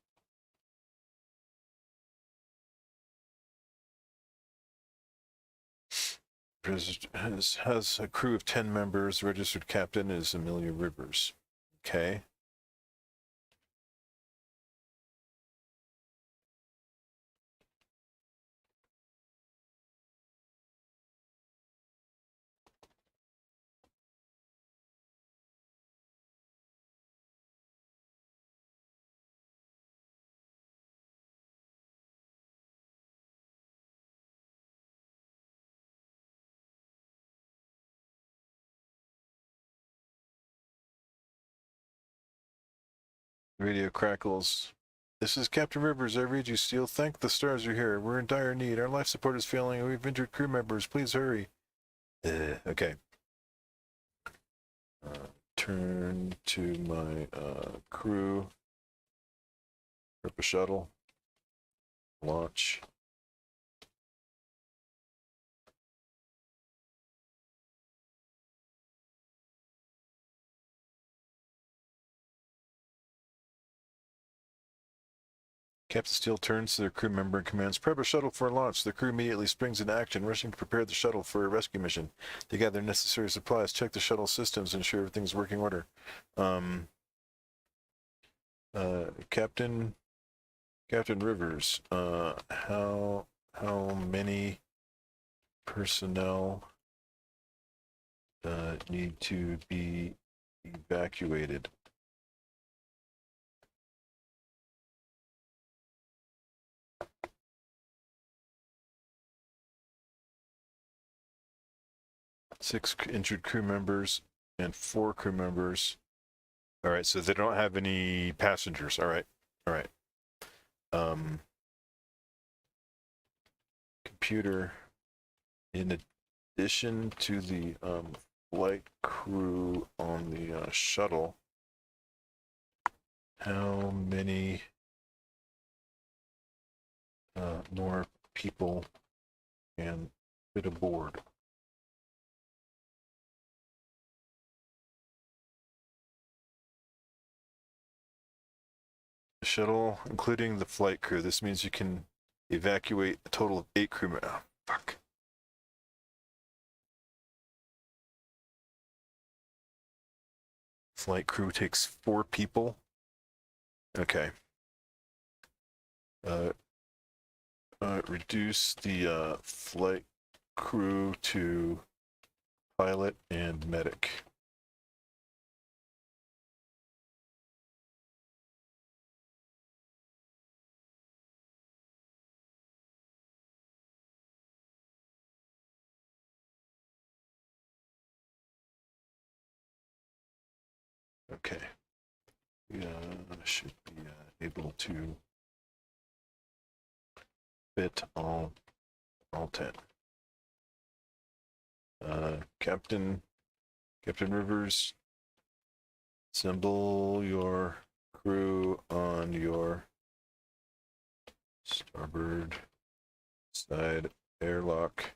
Has a crew of 10 members. Registered captain is Amelia Rivers. Okay. Radio crackles. This is Captain Rivers. I read you, Steele. Thank the stars you're here. We're in dire need. Our life support is failing, and we've injured crew members. Please hurry. Okay. Turn to my crew. Rip a shuttle. Launch. Captain Steele turns to their crew member and commands, prep a shuttle for launch. The crew immediately springs into action, rushing to prepare the shuttle for a rescue mission. They gather necessary supplies, check the shuttle systems, ensure everything's working order. Captain Rivers, how many personnel need to be evacuated? Six injured crew members and 4 crew members. All right, so they don't have any passengers. All right. Computer, in addition to the flight crew on the shuttle, how many more people can fit aboard? The shuttle, including the flight crew. This means you can evacuate a total of 8 crew members. Oh, fuck. Flight crew takes 4 people. Okay. Reduce the flight crew to pilot and medic. Okay. We should be able to fit all 10. Captain Rivers, assemble your crew on your starboard side airlock.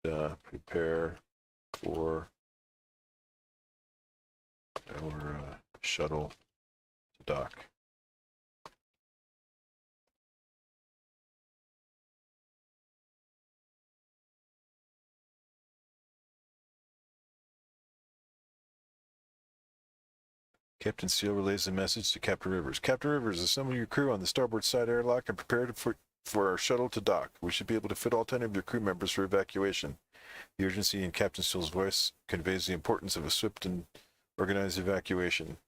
Prepare for our shuttle to dock. Captain Steele relays the message to Captain Rivers. Captain Rivers, assemble your crew on the starboard side airlock and prepare for our shuttle to dock. We should be able to fit all 10 of your crew members for evacuation. The urgency in Captain Steele's voice conveys the importance of a swift and organized evacuation.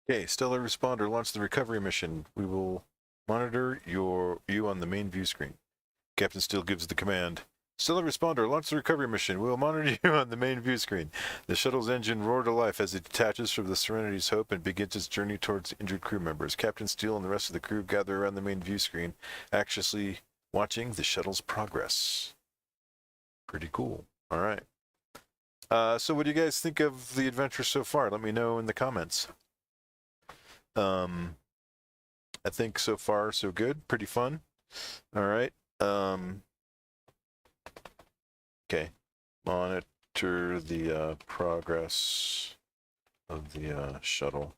Okay, Stellar Responder, launch the recovery mission. We will monitor you on the main view screen. Captain Steele gives the command. Stellar Responder, launch the recovery mission. We will monitor you on the main view screen. The shuttle's engine roared to life as it detaches from the Serenity's Hope and begins its journey towards injured crew members. Captain Steele and the rest of the crew gather around the main view screen, anxiously watching the shuttle's progress. Pretty cool. All right. So what do you guys think of the adventure so far? Let me know in the comments. I think so far so good. Pretty fun. All right. Okay. Monitor the progress of the shuttle.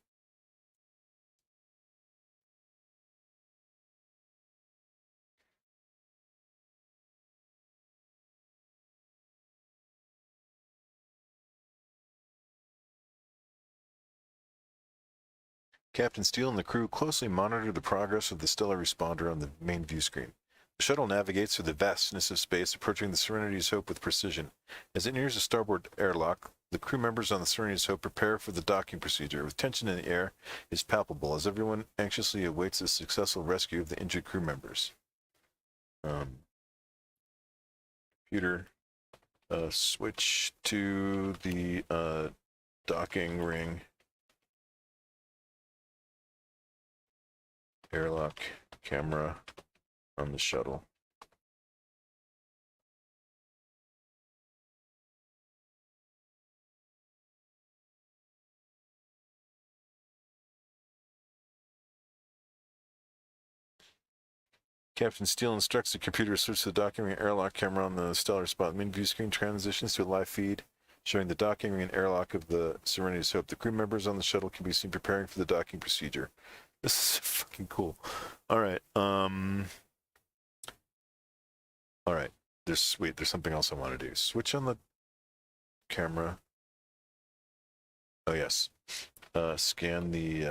Captain Steele and the crew closely monitor the progress of the stellar responder on the main view screen. The shuttle navigates through the vastness of space, approaching the Serenity's Hope with precision. As it nears the starboard airlock, the crew members on the Serenity's Hope prepare for the docking procedure. With tension in the air is palpable as everyone anxiously awaits the successful rescue of the injured crew members. Computer, switch to the docking ring. Airlock camera on the shuttle. Captain Steele instructs the computer to switch to the docking ring airlock camera on the stellar spot. The main view screen transitions to a live feed showing the docking ring and airlock of the Serenity's Hope. The crew members on the shuttle can be seen preparing for the docking procedure. This is fucking cool. All right. All right. There's something else I want to do. Switch on the camera. Oh yes. Scan the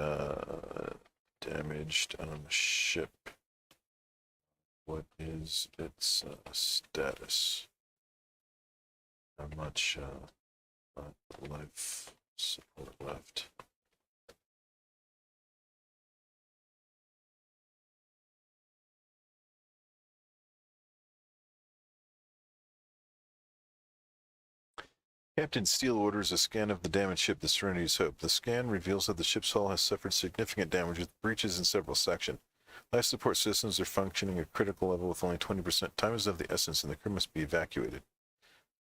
damaged on the ship. What is its status? How much life support left? Captain Steele orders a scan of the damaged ship, the Serenity's Hope. The scan reveals that the ship's hull has suffered significant damage with breaches in several sections. Life support systems are functioning at critical level with only 20%. Time is of the essence and the crew must be evacuated.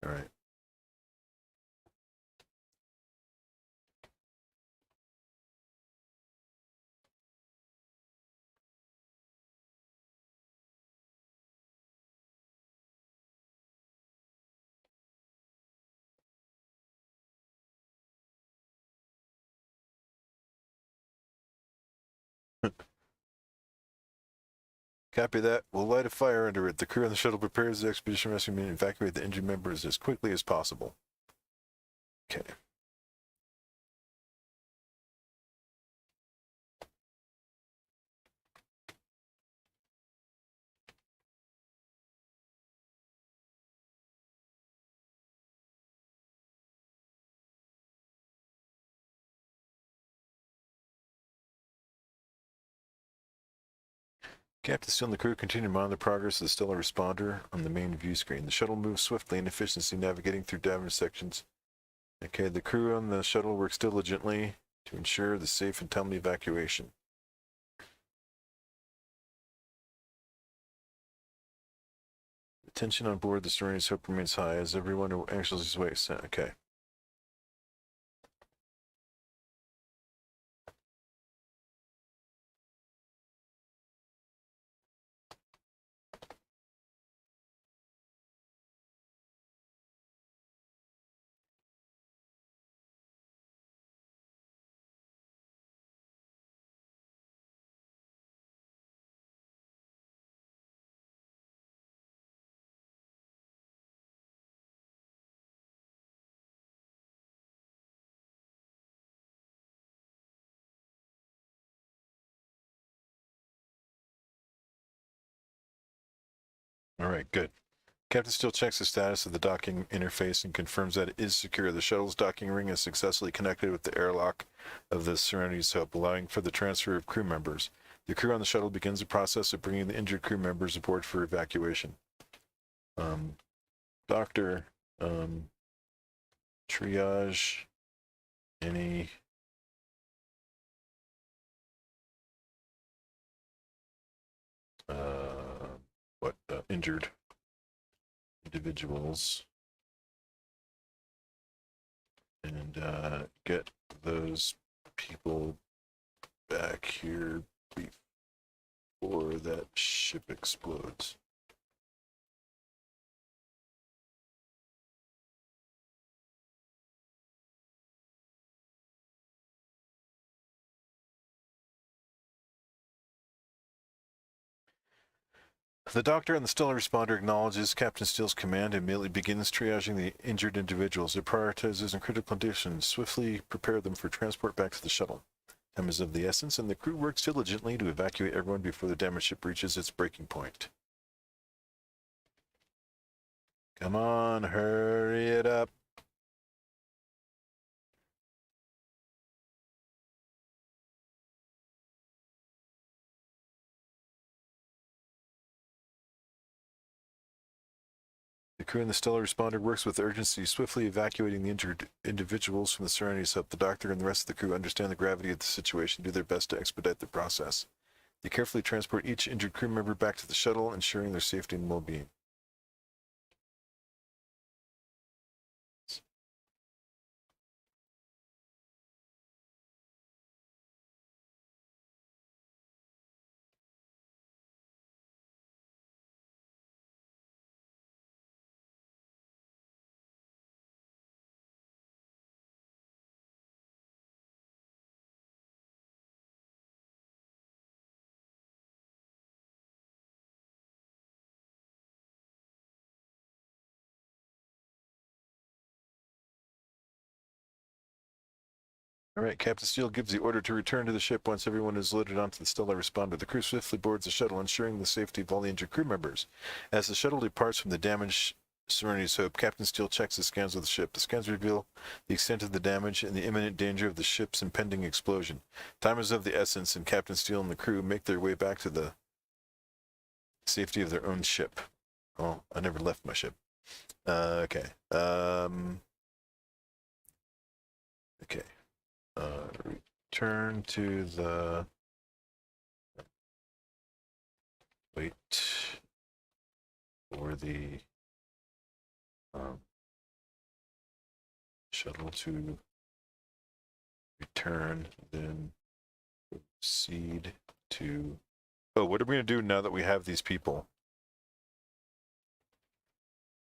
All right. Copy that. We'll light a fire under it. The crew on the shuttle prepares the expedition rescue mission and evacuate the injured members as quickly as possible. Okay. Captain Steele and the crew continue to monitor the progress of the stellar responder on the main view screen. The shuttle moves swiftly and efficiently, navigating through damaged sections. Okay, the crew on the shuttle works diligently to ensure the safe and timely evacuation. The tension on board the Serenity's Hope remains high as everyone anxiously waits. Okay. All right, good. Captain still checks the status of the docking interface and confirms that it is secure. The shuttle's docking ring is successfully connected with the airlock of the Serenity's hub, allowing for the transfer of crew members. The crew on the shuttle begins the process of bringing the injured crew members aboard for evacuation. Doctor, triage, any injured individuals, and get those people back here before that ship explodes. The doctor and the Stellar responder acknowledges Captain Steele's command and immediately begins triaging the injured individuals. It prioritizes in critical conditions, swiftly prepare them for transport back to the shuttle. Time is of the essence, and the crew works diligently to evacuate everyone before the damaged ship reaches its breaking point. Come on, hurry it up. The crew and the Stellar responder works with urgency, swiftly evacuating the injured individuals from the Serenity's hub. The doctor and the rest of the crew understand the gravity of the situation, do their best to expedite the process. They carefully transport each injured crew member back to the shuttle, ensuring their safety and well-being. All right, Captain Steele gives the order to return to the ship once everyone is loaded onto the Stellar responder. The crew swiftly boards the shuttle, ensuring the safety of all the injured crew members. As the shuttle departs from the damaged Serenity's hub, Captain Steele checks the scans of the ship. The scans reveal the extent of the damage and the imminent danger of the ship's impending explosion. Time is of the essence, and Captain Steele and the crew make their way back to the safety of their own ship. Oh, I never left my ship. Okay. Okay. Return to the wait for the shuttle to return, then proceed to. Oh, what are we going to do now that we have these people?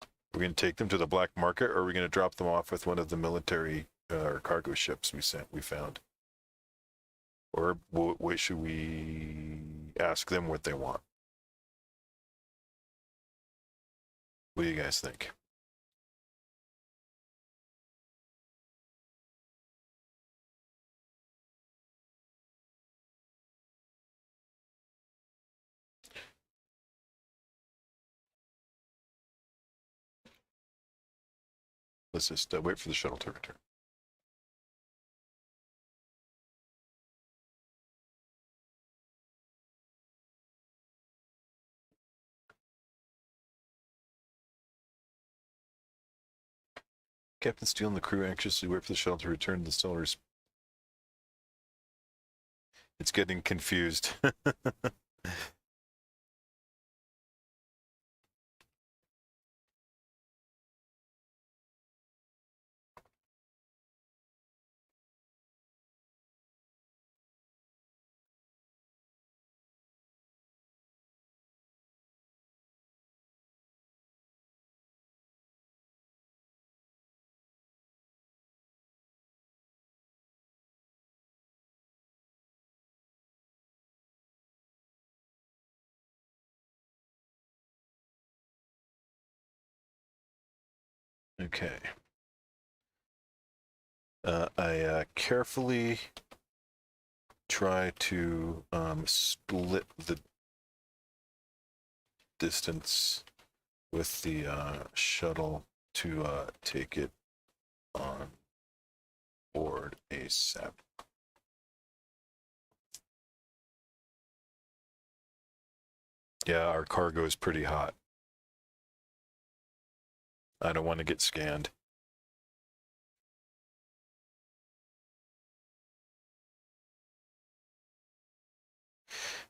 Are we going to take them to the black market, or are we going to drop them off with one of the military or cargo ships we found? Or what should we ask them what they want? What do you guys think? Let's just wait for the shuttle to return. Captain Steele and the crew anxiously wait for the shuttle to return to the Stellar. It's getting confused. Okay. I carefully try to split the distance with the shuttle to take it on board ASAP. Yeah, our cargo is pretty hot. I don't want to get scanned.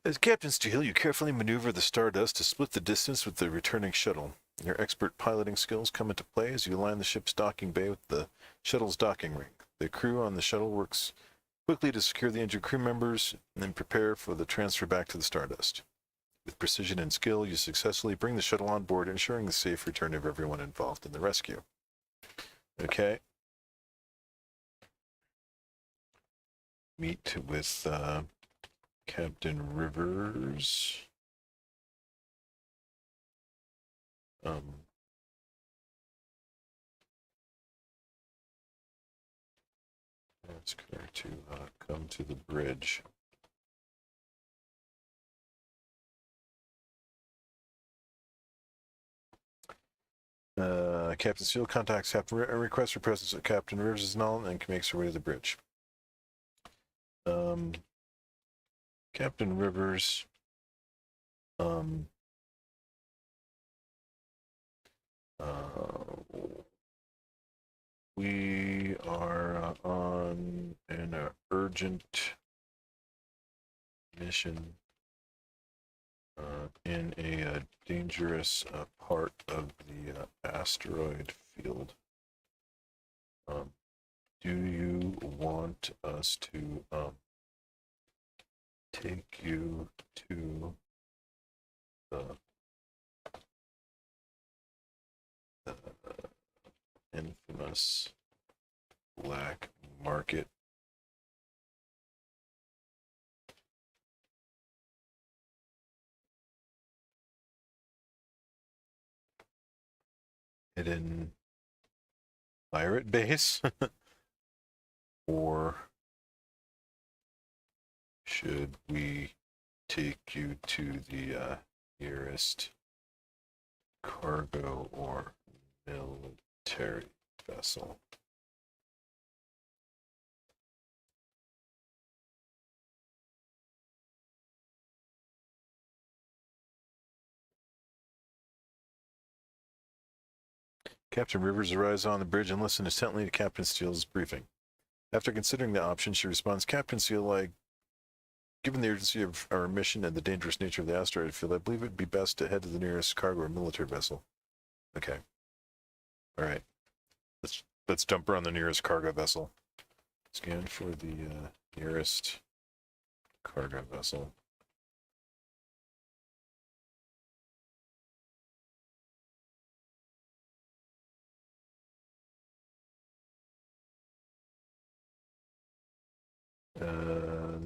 As Captain Steele, you carefully maneuver the Stardust to split the distance with the returning shuttle. Your expert piloting skills come into play as you align the ship's docking bay with the shuttle's docking ring. The crew on the shuttle works quickly to secure the injured crew members and then prepare for the transfer back to the Stardust. With precision and skill, you successfully bring the shuttle on board, ensuring the safe return of everyone involved in the rescue. Okay. Meet with Captain Rivers. Ask her to come to the bridge. Captain Steele contacts Captain requests for presence at Captain Rivers' null and makes her way to the bridge. Captain Rivers. We are on an urgent mission in a dangerous part of the asteroid field. Do you want us to take you to the infamous black market? Hidden pirate base? Or should we take you to the nearest cargo or military vessel? Captain Rivers arrives on the bridge and listens intently to Captain Steele's briefing. After considering the options, she responds, Captain Steele, given the urgency of our mission and the dangerous nature of the asteroid field, I believe it would be best to head to the nearest cargo or military vessel. Okay. All right. Let's dump her on the nearest cargo vessel. Scan for the nearest cargo vessel.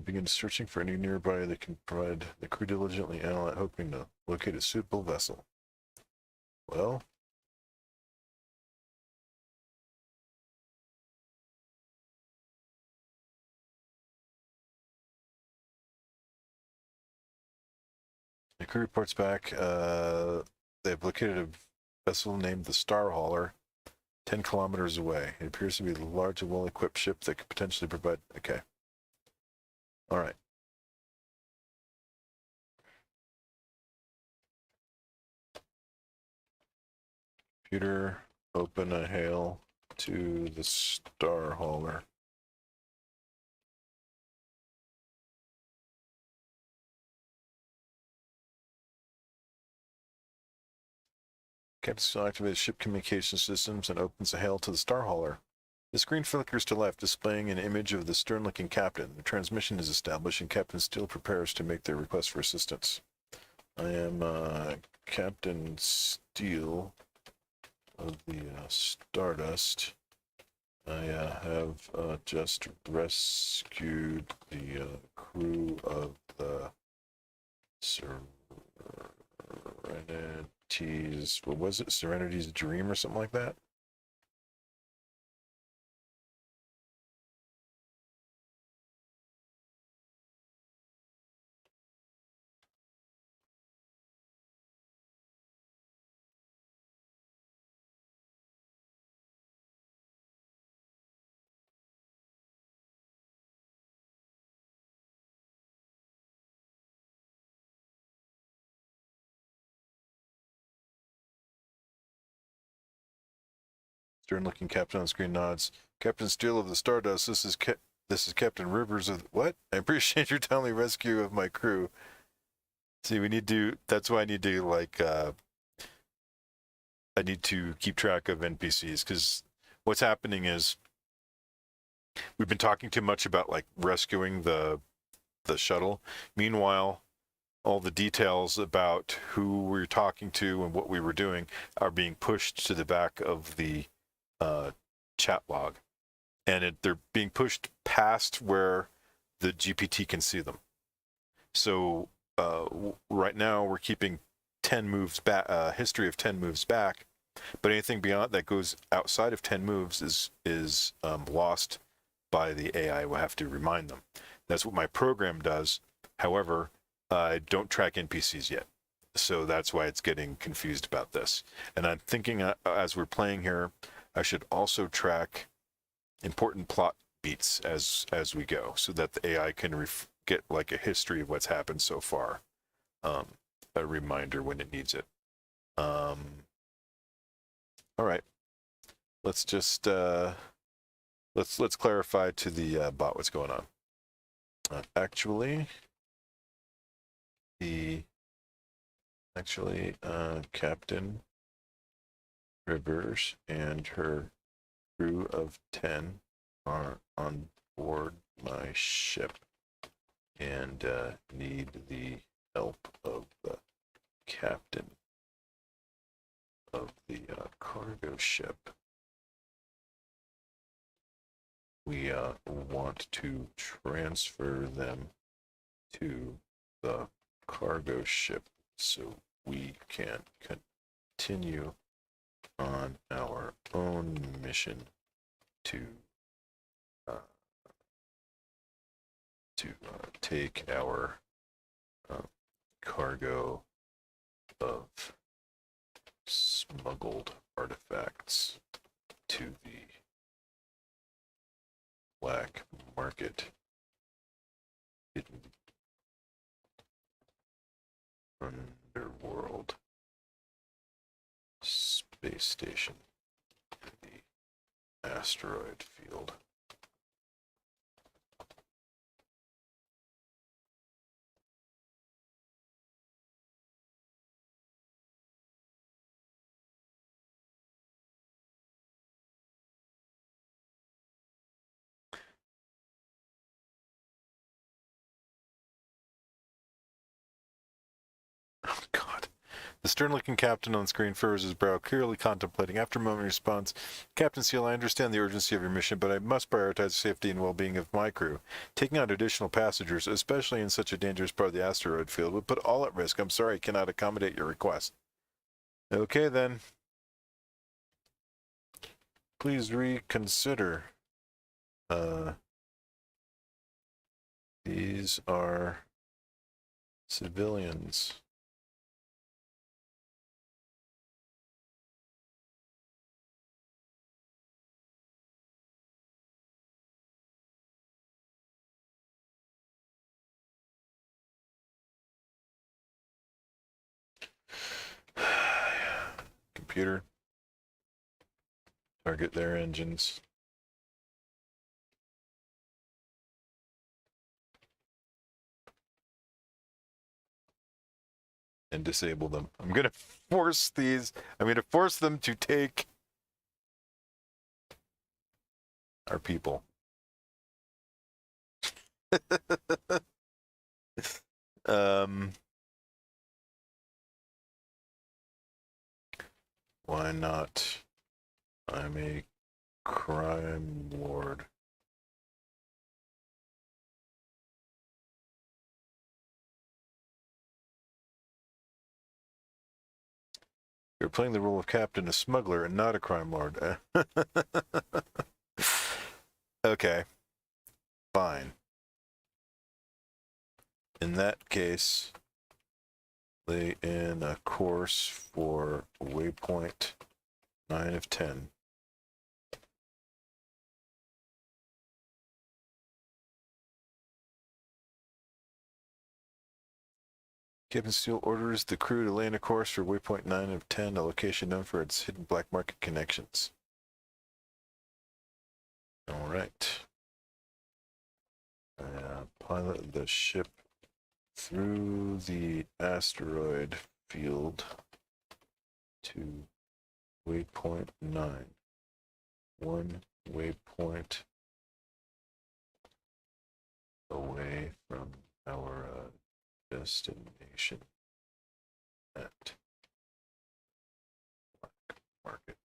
Begin searching for any nearby that can provide the crew diligently analyze, hoping to locate a suitable vessel. Well, the crew reports back. They've located a vessel named the Star Hauler, 10 kilometers away. It appears to be a large and well-equipped ship that could potentially provide. Okay. All right. Computer, open a hail to the Star Hauler. Captain Steele activates ship communication systems and opens a hail to the Star Hauler. The screen flickers to left, displaying an image of the stern-looking captain. The transmission is established, and Captain Steele prepares to make their request for assistance. I am Captain Steele of the Stardust. I have just rescued the crew of the Serenity's, what was it? Serenity's Dream or something like that? Stern-looking captain on screen nods. Captain Steele of the Stardust. This is Captain Rivers of what? I appreciate your timely rescue of my crew. See, we need to. That's why I need to I need to keep track of NPCs because what's happening is we've been talking too much about like rescuing the shuttle. Meanwhile, all the details about who we're talking to and what we were doing are being pushed to the back of the chat log, and they're being pushed past where the GPT can see them. So right now we're keeping 10 moves back, history of 10 moves back, but anything beyond that goes outside of 10 moves is lost by the AI. We'll have to remind them. That's what my program does. However, I don't track NPCs yet. So that's why it's getting confused about this. And I'm thinking as we're playing here, I should also track important plot beats as we go so that the AI can get like a history of what's happened so far. A reminder when it needs it. All right. Let's just let's clarify to the bot what's going on. Actually, Captain Rivers and her crew of 10 are on board my ship and need the help of the captain of the cargo ship. We want to transfer them to the cargo ship so we can continue on our own mission to take our cargo of smuggled artifacts to the black market hidden underworld space station in the asteroid field. Oh, God. The stern-looking captain on screen furrows his brow, clearly contemplating. After a moment, he responds, Captain Seal, I understand the urgency of your mission, but I must prioritize the safety and well-being of my crew. Taking out additional passengers, especially in such a dangerous part of the asteroid field, would put all at risk. I'm sorry I cannot accommodate your request. Okay, then. Please reconsider. These are civilians. Computer. Target their engines. And disable them. I'm going to force them to take our people. Why not? I'm a crime lord. You're playing the role of captain, a smuggler, and not a crime lord. Okay. Fine. In that case, lay in a course for waypoint 9 of 10. Captain Steele orders the crew to lay in a course for waypoint 9 of 10, a location known for its hidden black market connections. All right. Pilot the ship through the asteroid field to waypoint 9. 1 waypoint away from our destination at Black Market.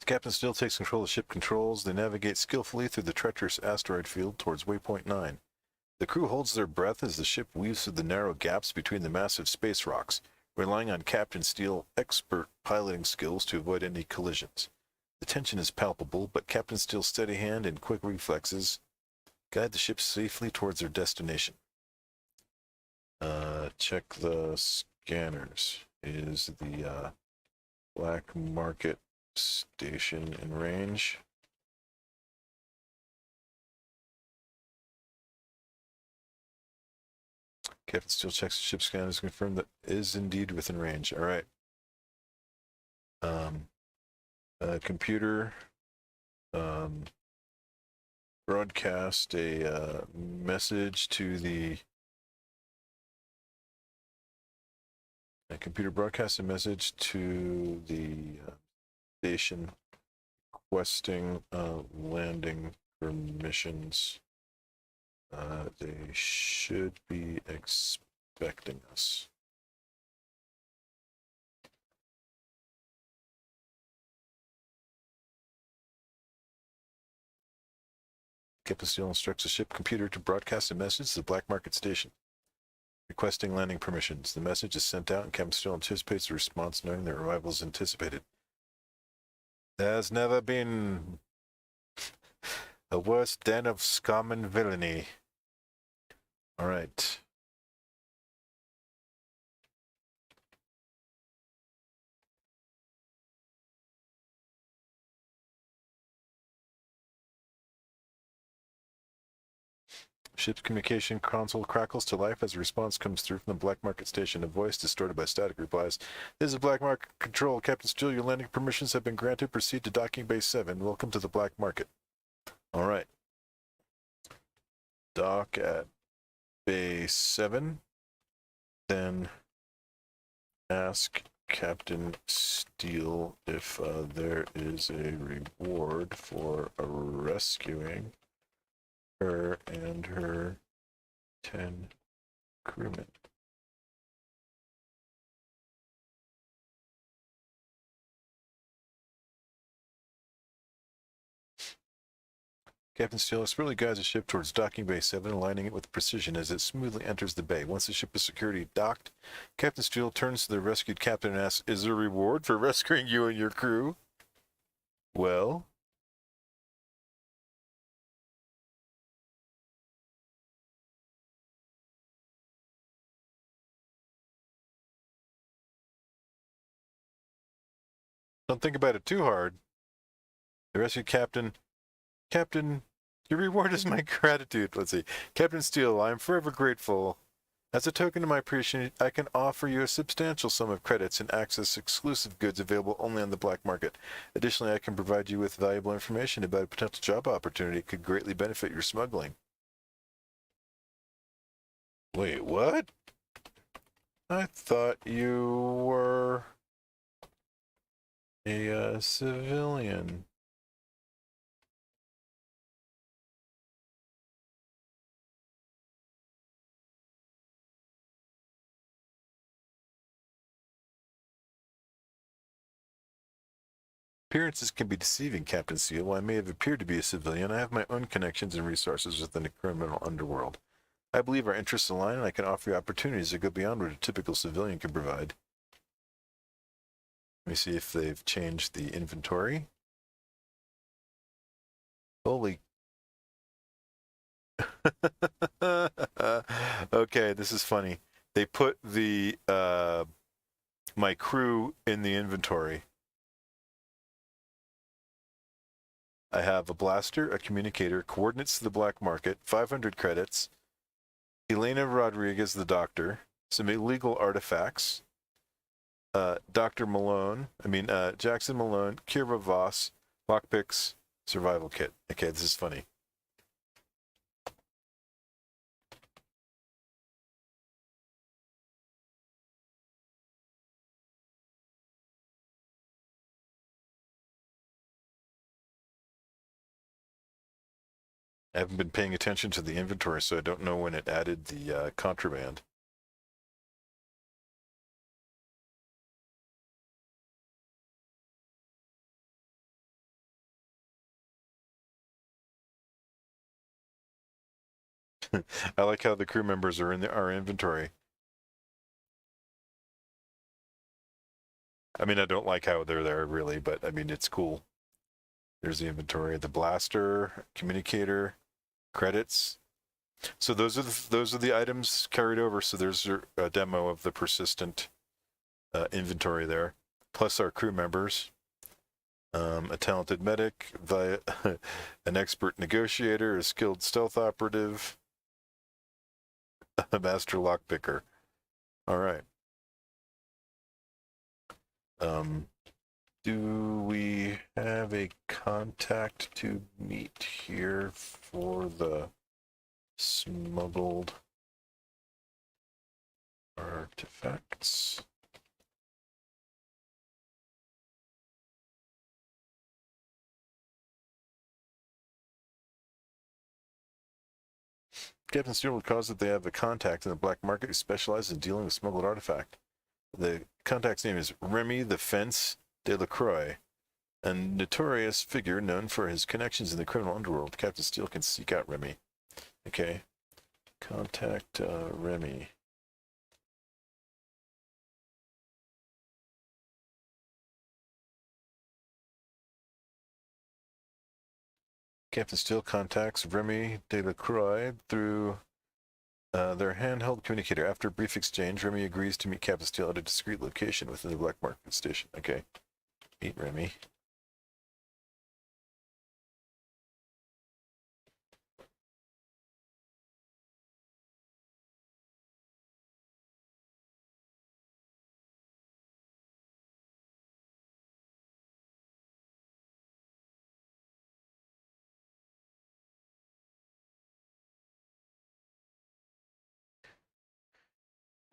The captain still takes control of ship controls. They navigate skillfully through the treacherous asteroid field towards waypoint 9. The crew holds their breath as the ship weaves through the narrow gaps between the massive space rocks, relying on Captain Steele's expert piloting skills to avoid any collisions. The tension is palpable, but Captain Steele's steady hand and quick reflexes guide the ship safely towards their destination. Check the scanners. Is the Black Market station in range? Captain Steele checks the ship scanners to confirm that it is indeed within range. All right. Computer broadcast a message to the computer broadcast a message to the station requesting landing permissions. They should be expecting us. Captain Steele instructs the ship computer to broadcast a message to the Black Market station, requesting landing permissions. The message is sent out, and Captain Steele anticipates the response, knowing their arrival is anticipated. There's never been a worse den of scum and villainy. All right. Ship's communication console crackles to life as a response comes through from the Black Market station. A voice distorted by static replies, "This is Black Market Control. Captain Steele, your landing permissions have been granted. Proceed to docking bay 7. Welcome to the Black Market." All right. Dock at bay 7. Then ask Captain Steele if there is a reward for rescuing her and her 10 crewmen. Captain Steele expertly guides the ship towards docking bay 7, aligning it with precision as it smoothly enters the bay. Once the ship is securely docked, Captain Steele turns to the rescued captain and asks, "Is there a reward for rescuing you and your crew?" Well, don't think about it too hard. The rescued captain, your reward is my gratitude. Let's see. Captain Steele, I am forever grateful. As a token of my appreciation, I can offer you a substantial sum of credits and access exclusive goods available only on the black market. Additionally, I can provide you with valuable information about a potential job opportunity that could greatly benefit your smuggling. Wait, what? I thought you were a civilian. Appearances can be deceiving, Captain Steele. While I may have appeared to be a civilian, I have my own connections and resources within the criminal underworld. I believe our interests align, and I can offer you opportunities that go beyond what a typical civilian can provide. Let me see if they've changed the inventory. Holy... Okay, this is funny. They put the my crew in the inventory. I have a blaster, a communicator, coordinates to the black market, 500 credits, Elena Rodriguez, the doctor, some illegal artifacts, Dr. Malone, Jackson Malone, Kira Voss, lockpicks, survival kit. Okay, this is funny. I haven't been paying attention to the inventory, so I don't know when it added the contraband. I like how the crew members are in our inventory. I mean, I don't like how they're there, really, but I mean, it's cool. There's the inventory, the blaster, communicator, credits. So those are the items carried over. So there's a demo of the persistent inventory there, plus our crew members, a talented medic, an expert negotiator, a skilled stealth operative, a master lockpicker. All right. Do we have a contact to meet here for the smuggled artifacts? Captain Steele recalls that they have a contact in the black market who specializes in dealing with smuggled artifact. The contact's name is Remy the Fence de la Croix, a notorious figure known for his connections in the criminal underworld. Captain Steele can seek out Remy. Okay. Contact Remy. Captain Steele contacts Remy de la Croix through their handheld communicator. After a brief exchange, Remy agrees to meet Captain Steele at a discreet location within the black market station. Okay. Meet Remy.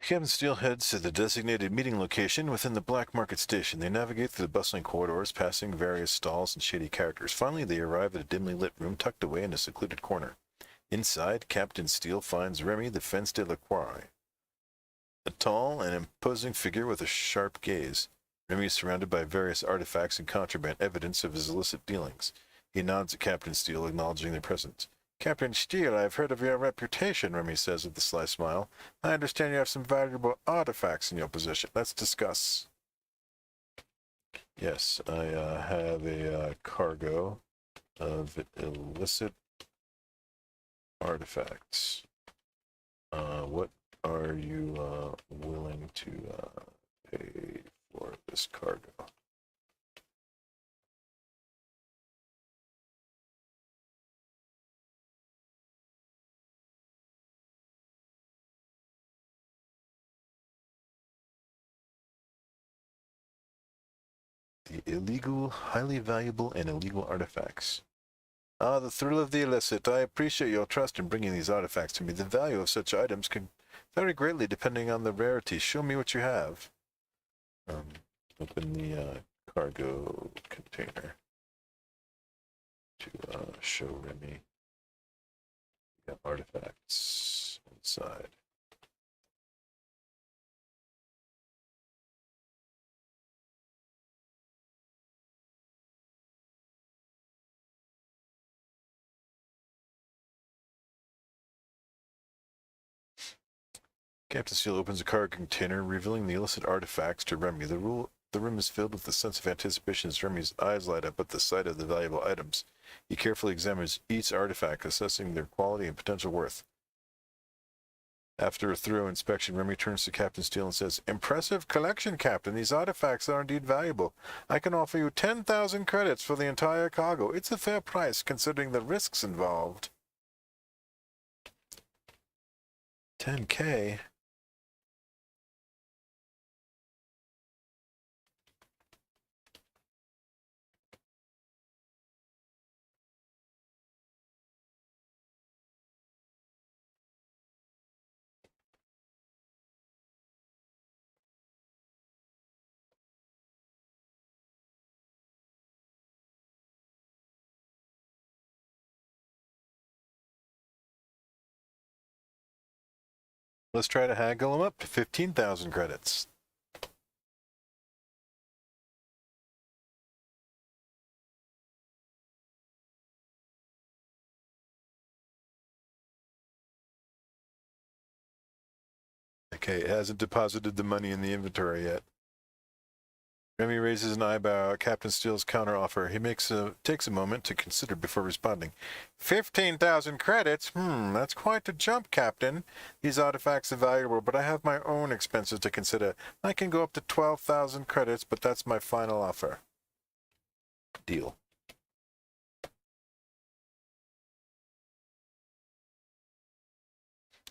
Captain Steele heads to the designated meeting location within the black market station. They navigate through the bustling corridors, passing various stalls and shady characters. Finally, they arrive at a dimly lit room tucked away in a secluded corner. Inside, Captain Steele finds Remy the Fence de la Croix, a tall and imposing figure with a sharp gaze. Remy is surrounded by various artifacts and contraband, evidence of his illicit dealings. He nods at Captain Steele, acknowledging their presence. Captain Steele, I've heard of your reputation, Remy says with a sly smile. I understand you have some valuable artifacts in your possession. Let's discuss. Yes, I have a cargo of illicit artifacts. What are you willing to pay for this cargo? The illegal, highly valuable, and illegal artifacts. Ah, the thrill of the illicit. I appreciate your trust in bringing these artifacts to me. The value of such items can vary greatly depending on the rarity. Show me what you have. Open the cargo container to show Remy the artifacts inside. Captain Steele opens a cargo container, revealing the illicit artifacts to Remy. The room is filled with a sense of anticipation as Remy's eyes light up at the sight of the valuable items. He carefully examines each artifact, assessing their quality and potential worth. After a thorough inspection, Remy turns to Captain Steele and says, "Impressive collection, Captain. These artifacts are indeed valuable. I can offer you 10,000 credits for the entire cargo. It's a fair price, considering the risks involved." 10K? Let's try to haggle them up to 15,000 credits. Okay, it hasn't deposited the money in the inventory yet. Remy raises an eyebrow at Captain Steele's counteroffer. He takes a moment to consider before responding. 15,000 credits? That's quite a jump, Captain. These artifacts are valuable, but I have my own expenses to consider. I can go up to 12,000 credits, but that's my final offer. Deal.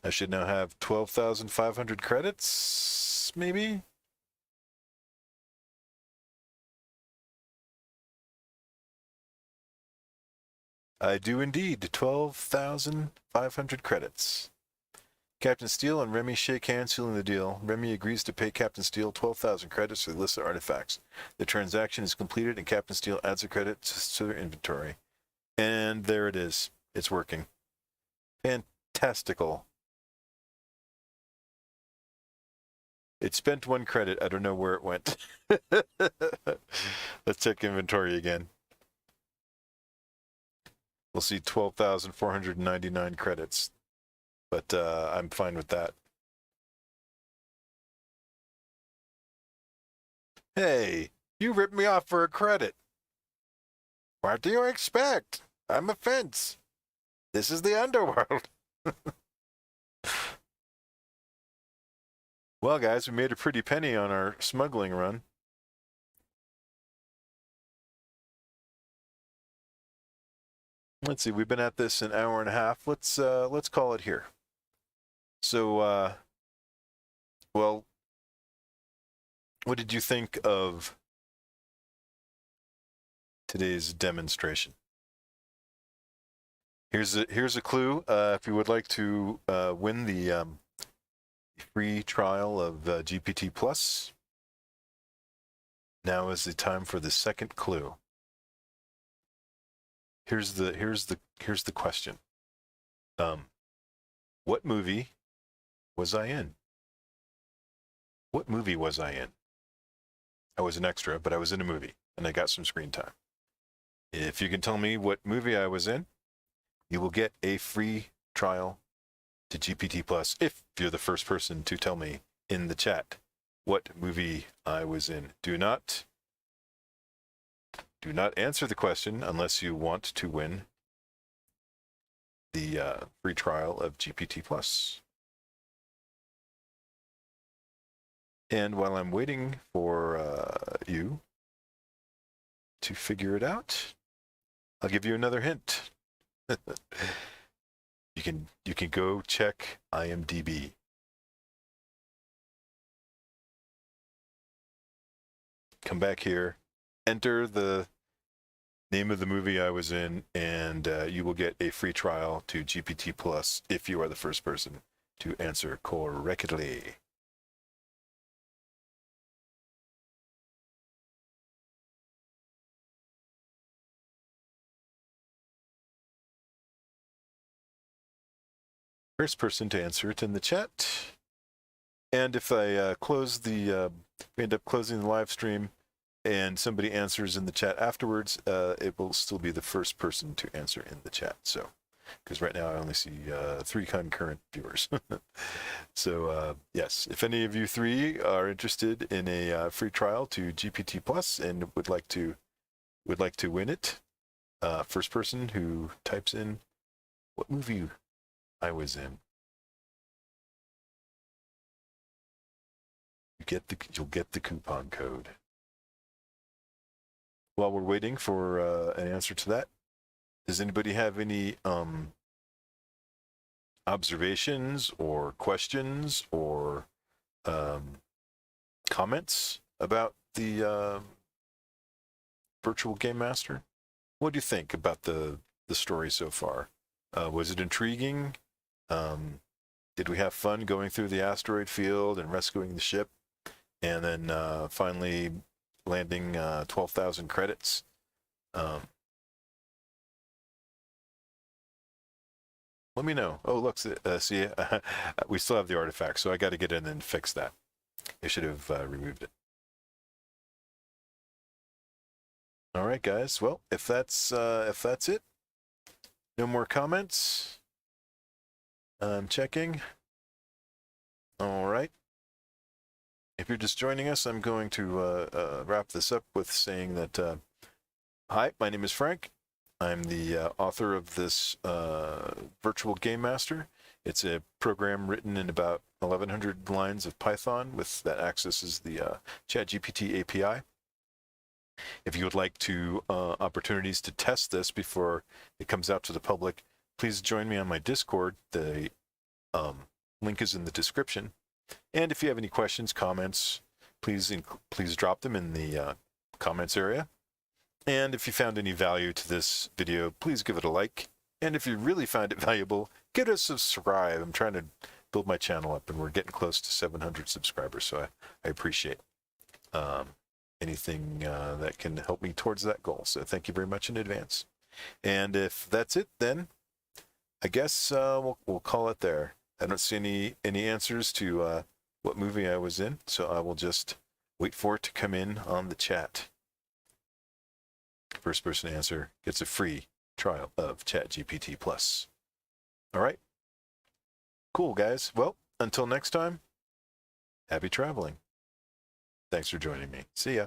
I should now have 12,500 credits, maybe? I do indeed. 12,500 credits. Captain Steele and Remy shake hands, sealing the deal. Remy agrees to pay Captain Steele 12,000 credits for the list of artifacts. The transaction is completed, and Captain Steele adds the credits to their inventory. And there it is. It's working. Fantastical. It spent 1 credit. I don't know where it went. Let's check inventory again. We'll see 12,499 credits, but I'm fine with that. Hey, you ripped me off for a credit. What do you expect? I'm a fence. This is the underworld. Well, guys, we made a pretty penny on our smuggling run. Let's see, we've been at this an hour and a half. Let's call it here. So, well, what did you think of today's demonstration? Here's a clue. If you would like to win the free trial of GPT Plus, now is the time for the second clue. Here's the question. What movie was I in? What movie was I in? I was an extra, but I was in a movie, and I got some screen time. If you can tell me what movie I was in, you will get a free trial to GPT Plus if you're the first person to tell me in the chat what movie I was in. Do not answer the question unless you want to win the free trial of GPT Plus. And while I'm waiting for you to figure it out, I'll give you another hint. You can go check IMDb. Come back here, enter the name of the movie I was in, and you will get a free trial to GPT Plus if you are the first person to answer correctly. First person to answer it in the chat. And if I we end up closing the live stream and somebody answers in the chat afterwards, it will still be the first person to answer in the chat. So, because right now I only see 3 concurrent viewers. So yes, if any of you 3 are interested in a free trial to GPT Plus and would like to win it, first person who types in what movie I was in you'll get the coupon code. While we're waiting for an answer to that, does anybody have any observations or questions or comments about the virtual game master? What do you think about the story so far? Was it intriguing? Did we have fun going through the asteroid field and rescuing the ship, and then finally landing 12,000 credits? Let me know. Oh, look, see, we still have the artifact, so I got to get in and fix that. I should have removed it. All right, guys. Well, if that's it, no more comments. I'm checking. All right. If you're just joining us, I'm going to wrap this up with saying that, hi, my name is Frank. I'm the author of this virtual game master. It's a program written in about 1,100 lines of Python that accesses the ChatGPT API. If you would like to opportunities to test this before it comes out to the public, please join me on my Discord. The link is in the description. And if you have any questions, comments, please drop them in the comments area. And if you found any value to this video, please give it a like. And if you really found it valuable, give it a subscribe. I'm trying to build my channel up, and we're getting close to 700 subscribers, so I appreciate anything that can help me towards that goal. So thank you very much in advance. And if that's it, then I guess we'll call it there. I don't see any answers to what movie I was in, so I will just wait for it to come in on the chat. First person to answer gets a free trial of ChatGPT Plus. All right. Cool, guys. Well, until next time, happy traveling. Thanks for joining me. See ya.